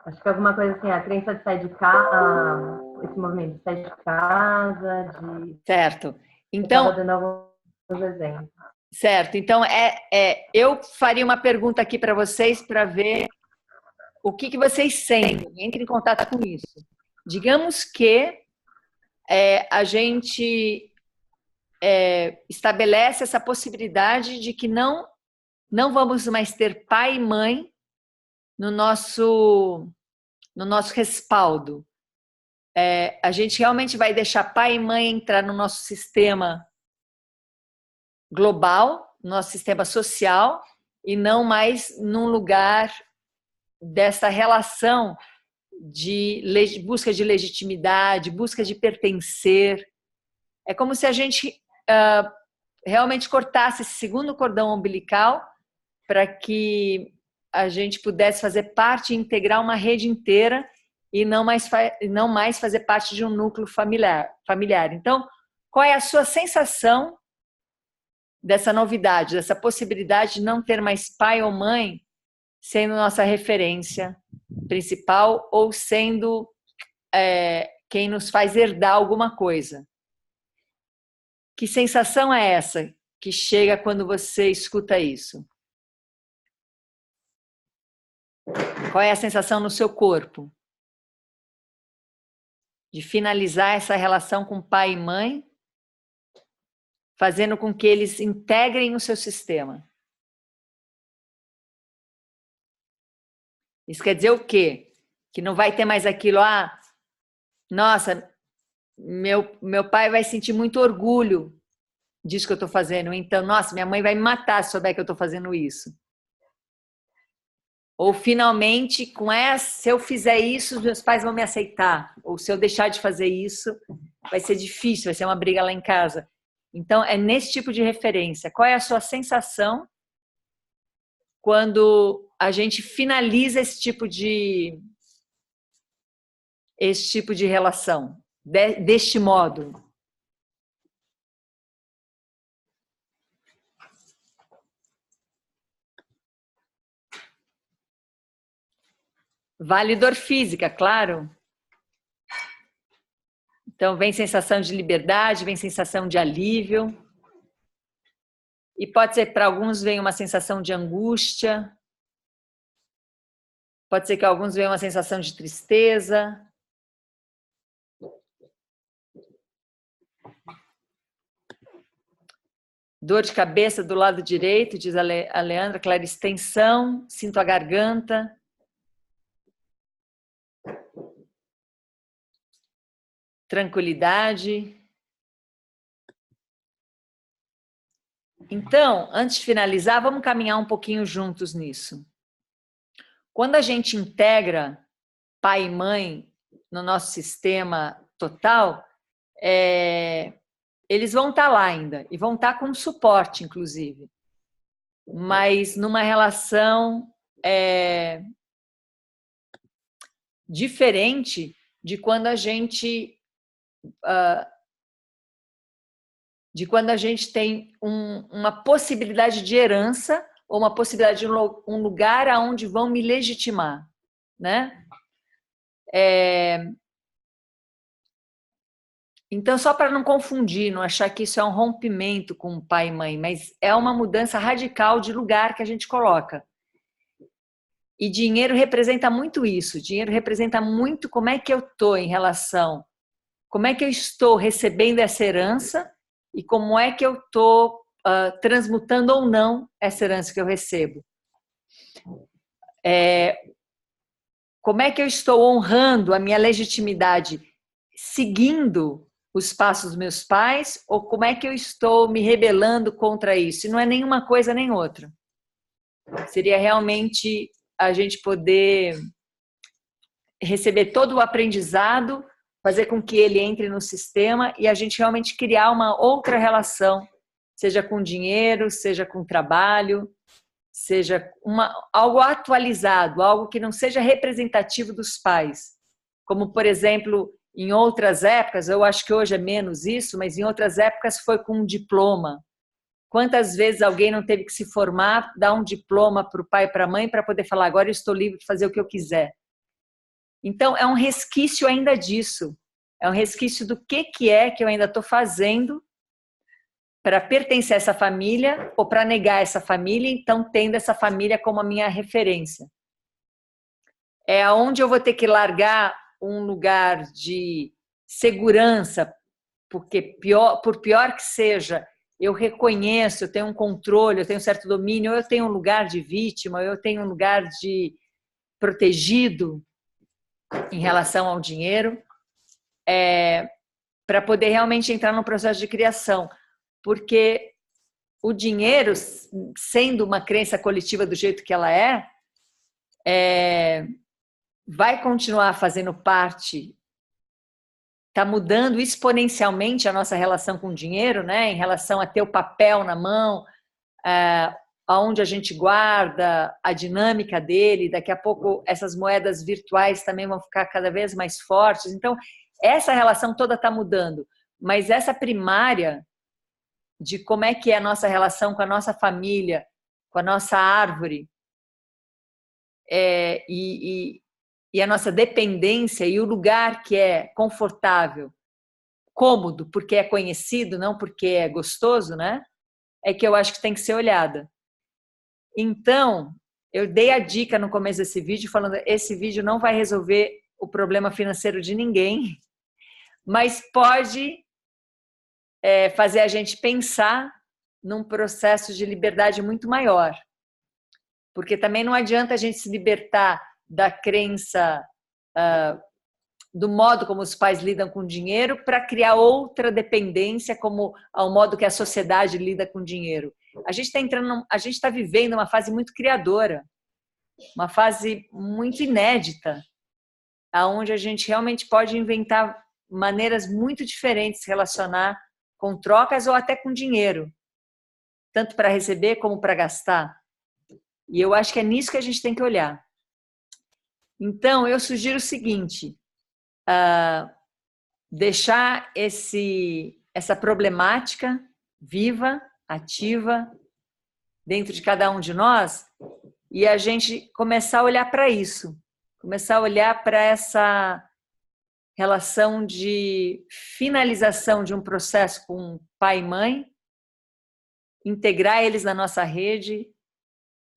Acho que alguma coisa assim, a crença de sair de casa, esse movimento de sair de casa, de... Certo. Então... dando alguns exemplos. Certo. Então, eu faria uma pergunta aqui para vocês para ver o que vocês sentem. Entre em contato com isso. Digamos que a gente estabelece essa possibilidade de que não vamos mais ter pai e mãe no nosso respaldo. A gente realmente vai deixar pai e mãe entrar no nosso sistema global, no nosso sistema social, e não mais num lugar dessa relação de busca de legitimidade, busca de pertencer. É como se a gente realmente cortasse esse segundo cordão umbilical para que a gente pudesse fazer parte e integrar uma rede inteira e não mais fazer parte de um núcleo familiar. Então, qual é a sua sensação dessa novidade, dessa possibilidade de não ter mais pai ou mãe sendo nossa referência principal ou sendo quem nos faz herdar alguma coisa? Que sensação é essa que chega quando você escuta isso? Qual é a sensação no seu corpo? De finalizar essa relação com pai e mãe, fazendo com que eles integrem o seu sistema. Isso quer dizer o quê? Que não vai ter mais aquilo, nossa, meu pai vai sentir muito orgulho disso que eu estou fazendo, então, nossa, minha mãe vai me matar se souber que eu estou fazendo isso. Ou finalmente, se eu fizer isso, os meus pais vão me aceitar. Ou se eu deixar de fazer isso, vai ser difícil, vai ser uma briga lá em casa. Então, é nesse tipo de referência. Qual é a sua sensação quando a gente finaliza esse tipo de relação, deste modo. Vale dor física, claro. Então, vem sensação de liberdade, vem sensação de alívio. E pode ser que para alguns venha uma sensação de angústia. Pode ser que alguns venham uma sensação de tristeza. Dor de cabeça do lado direito, diz a Leandra, clarextensão, sinto a garganta. Tranquilidade. Então, antes de finalizar, vamos caminhar um pouquinho juntos nisso. Quando a gente integra pai e mãe no nosso sistema total, eles vão estar lá ainda, e vão estar com suporte, inclusive. Mas numa relação diferente de quando a gente tem uma possibilidade de herança ou uma possibilidade de um lugar aonde vão me legitimar, né? Então, só para não confundir, não achar que isso é um rompimento com pai e mãe, mas é uma mudança radical de lugar que a gente coloca. E dinheiro representa muito isso. Dinheiro representa muito como é que eu estou em relação, como é que eu estou recebendo essa herança e como é que eu estou transmutando ou não essa herança que eu recebo. Como é que eu estou honrando a minha legitimidade seguindo os passos dos meus pais, ou como é que eu estou me rebelando contra isso? E não é nenhuma coisa nem outra. Seria realmente a gente poder receber todo o aprendizado, fazer com que ele entre no sistema e a gente realmente criar uma outra relação, seja com dinheiro, seja com trabalho, seja algo atualizado, algo que não seja representativo dos pais. Como, por exemplo, em outras épocas, eu acho que hoje é menos isso, mas em outras épocas foi com um diploma. Quantas vezes alguém não teve que se formar, dar um diploma para o pai e para a mãe para poder falar, agora eu estou livre de fazer o que eu quiser. Então, é um resquício ainda disso. É um resquício do que eu ainda estou fazendo para pertencer a essa família ou para negar essa família, então tendo essa família como a minha referência. É aonde eu vou ter que largar um lugar de segurança, porque por pior que seja, eu reconheço, eu tenho um controle, eu tenho um certo domínio, ou eu tenho um lugar de vítima, ou eu tenho um lugar de protegido em relação ao dinheiro, para poder realmente entrar no processo de criação. Porque o dinheiro, sendo uma crença coletiva do jeito que ela vai continuar fazendo parte, está mudando exponencialmente a nossa relação com o dinheiro, né? Em relação a ter o papel na mão, aonde a gente guarda, a dinâmica dele. Daqui a pouco essas moedas virtuais também vão ficar cada vez mais fortes. Então, essa relação toda está mudando. Mas essa primária de como é que é a nossa relação com a nossa família, com a nossa árvore, e a nossa dependência e o lugar que é confortável, cômodo, porque é conhecido, não porque é gostoso, né? É que eu acho que tem que ser olhada. Então, eu dei a dica no começo desse vídeo, falando esse vídeo não vai resolver o problema financeiro de ninguém, mas pode fazer a gente pensar num processo de liberdade muito maior. Porque também não adianta a gente se libertar da crença, do modo como os pais lidam com dinheiro, para criar outra dependência, como ao modo que a sociedade lida com dinheiro. A gente está vivendo uma fase muito criadora, uma fase muito inédita, onde a gente realmente pode inventar maneiras muito diferentes de se relacionar com trocas ou até com dinheiro, tanto para receber como para gastar. E eu acho que é nisso que a gente tem que olhar. Então, eu sugiro o seguinte, deixar essa problemática viva, ativa, dentro de cada um de nós, e a gente começar a olhar para isso, começar a olhar para essa relação de finalização de um processo com pai e mãe, integrar eles na nossa rede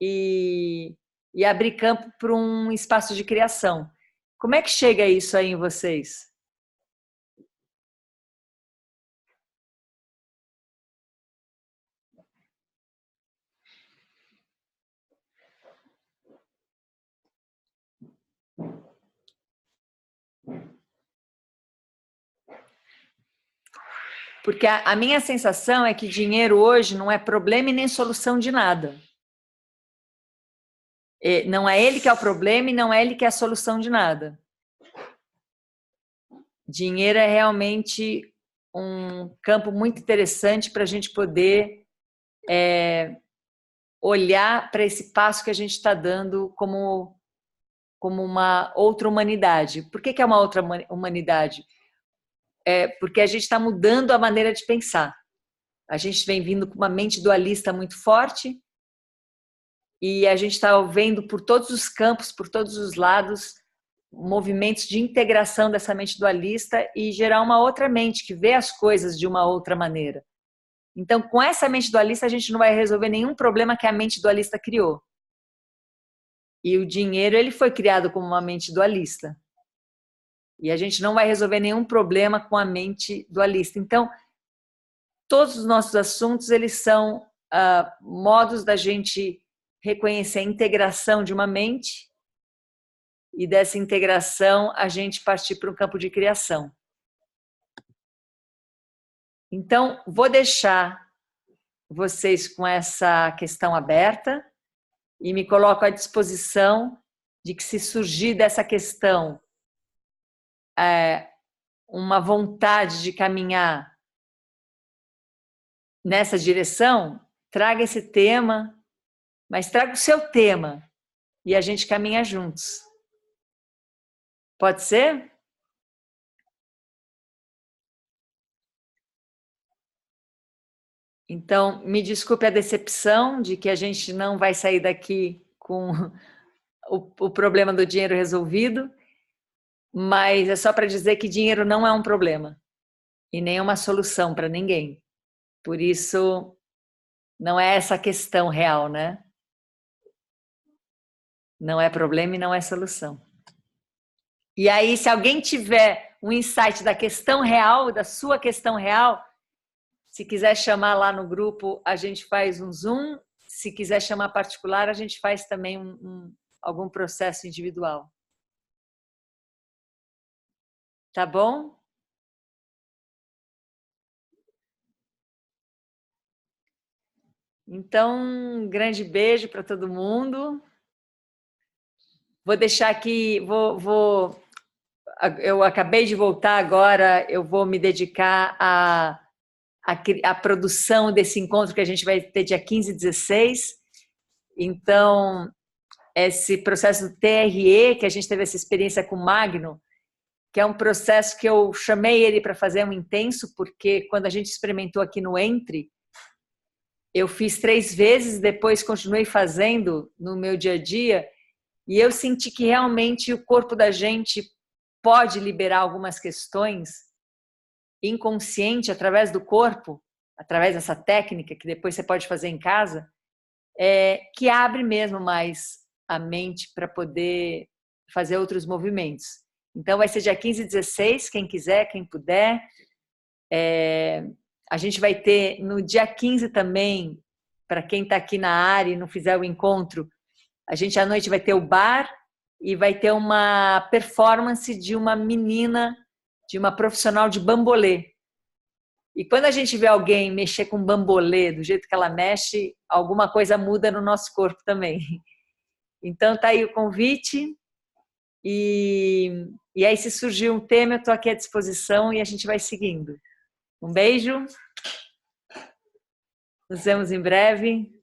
e abrir campo para um espaço de criação. Como é que chega isso aí em vocês? Porque a minha sensação é que dinheiro hoje não é problema e nem solução de nada. Não é ele que é o problema e não é ele que é a solução de nada. Dinheiro é realmente um campo muito interessante para a gente poder olhar para esse passo que a gente está dando como uma outra humanidade. Por que é uma outra humanidade? Porque a gente está mudando a maneira de pensar. A gente vem vindo com uma mente dualista muito forte e a gente está vendo por todos os campos, por todos os lados, movimentos de integração dessa mente dualista e gerar uma outra mente que vê as coisas de uma outra maneira. Então, com essa mente dualista, a gente não vai resolver nenhum problema que a mente dualista criou. E o dinheiro, ele foi criado como uma mente dualista. E a gente não vai resolver nenhum problema com a mente dualista. Então, todos os nossos assuntos, eles são modos da gente reconhecer a integração de uma mente e dessa integração a gente partir para um campo de criação. Então, vou deixar vocês com essa questão aberta e me coloco à disposição de que se surgir dessa questão uma vontade de caminhar nessa direção, traga esse tema, mas traga o seu tema e a gente caminha juntos. Pode ser? Então, me desculpe a decepção de que a gente não vai sair daqui com o problema do dinheiro resolvido, mas é só para dizer que dinheiro não é um problema e nem uma solução para ninguém. Por isso, não é essa a questão real, né? Não é problema e não é solução. E aí, se alguém tiver um insight da questão real, da sua questão real, se quiser chamar lá no grupo, a gente faz um Zoom. Se quiser chamar particular, a gente faz também algum processo individual. Tá bom? Então, um grande beijo para todo mundo. Vou deixar aqui, eu acabei de voltar agora, eu vou me dedicar à produção desse encontro que a gente vai ter dia 15 e 16. Então, esse processo do TRE, que a gente teve essa experiência com o Magno, que é um processo que eu chamei ele para fazer um intenso, porque quando a gente experimentou aqui no Entre, eu fiz 3 vezes, depois continuei fazendo no meu dia a dia, e eu senti que realmente o corpo da gente pode liberar algumas questões inconsciente através do corpo, através dessa técnica que depois você pode fazer em casa, que abre mesmo mais a mente para poder fazer outros movimentos. Então vai ser dia 15 e 16, quem quiser, quem puder. A gente vai ter no dia 15 também, para quem está aqui na área e não fizer o encontro, a gente à noite vai ter o bar e vai ter uma performance de uma menina, de uma profissional de bambolê. E quando a gente vê alguém mexer com bambolê do jeito que ela mexe, alguma coisa muda no nosso corpo também. Então tá aí o convite. E aí, se surgir um tema, eu estou aqui à disposição e a gente vai seguindo. Um beijo. Nos vemos em breve.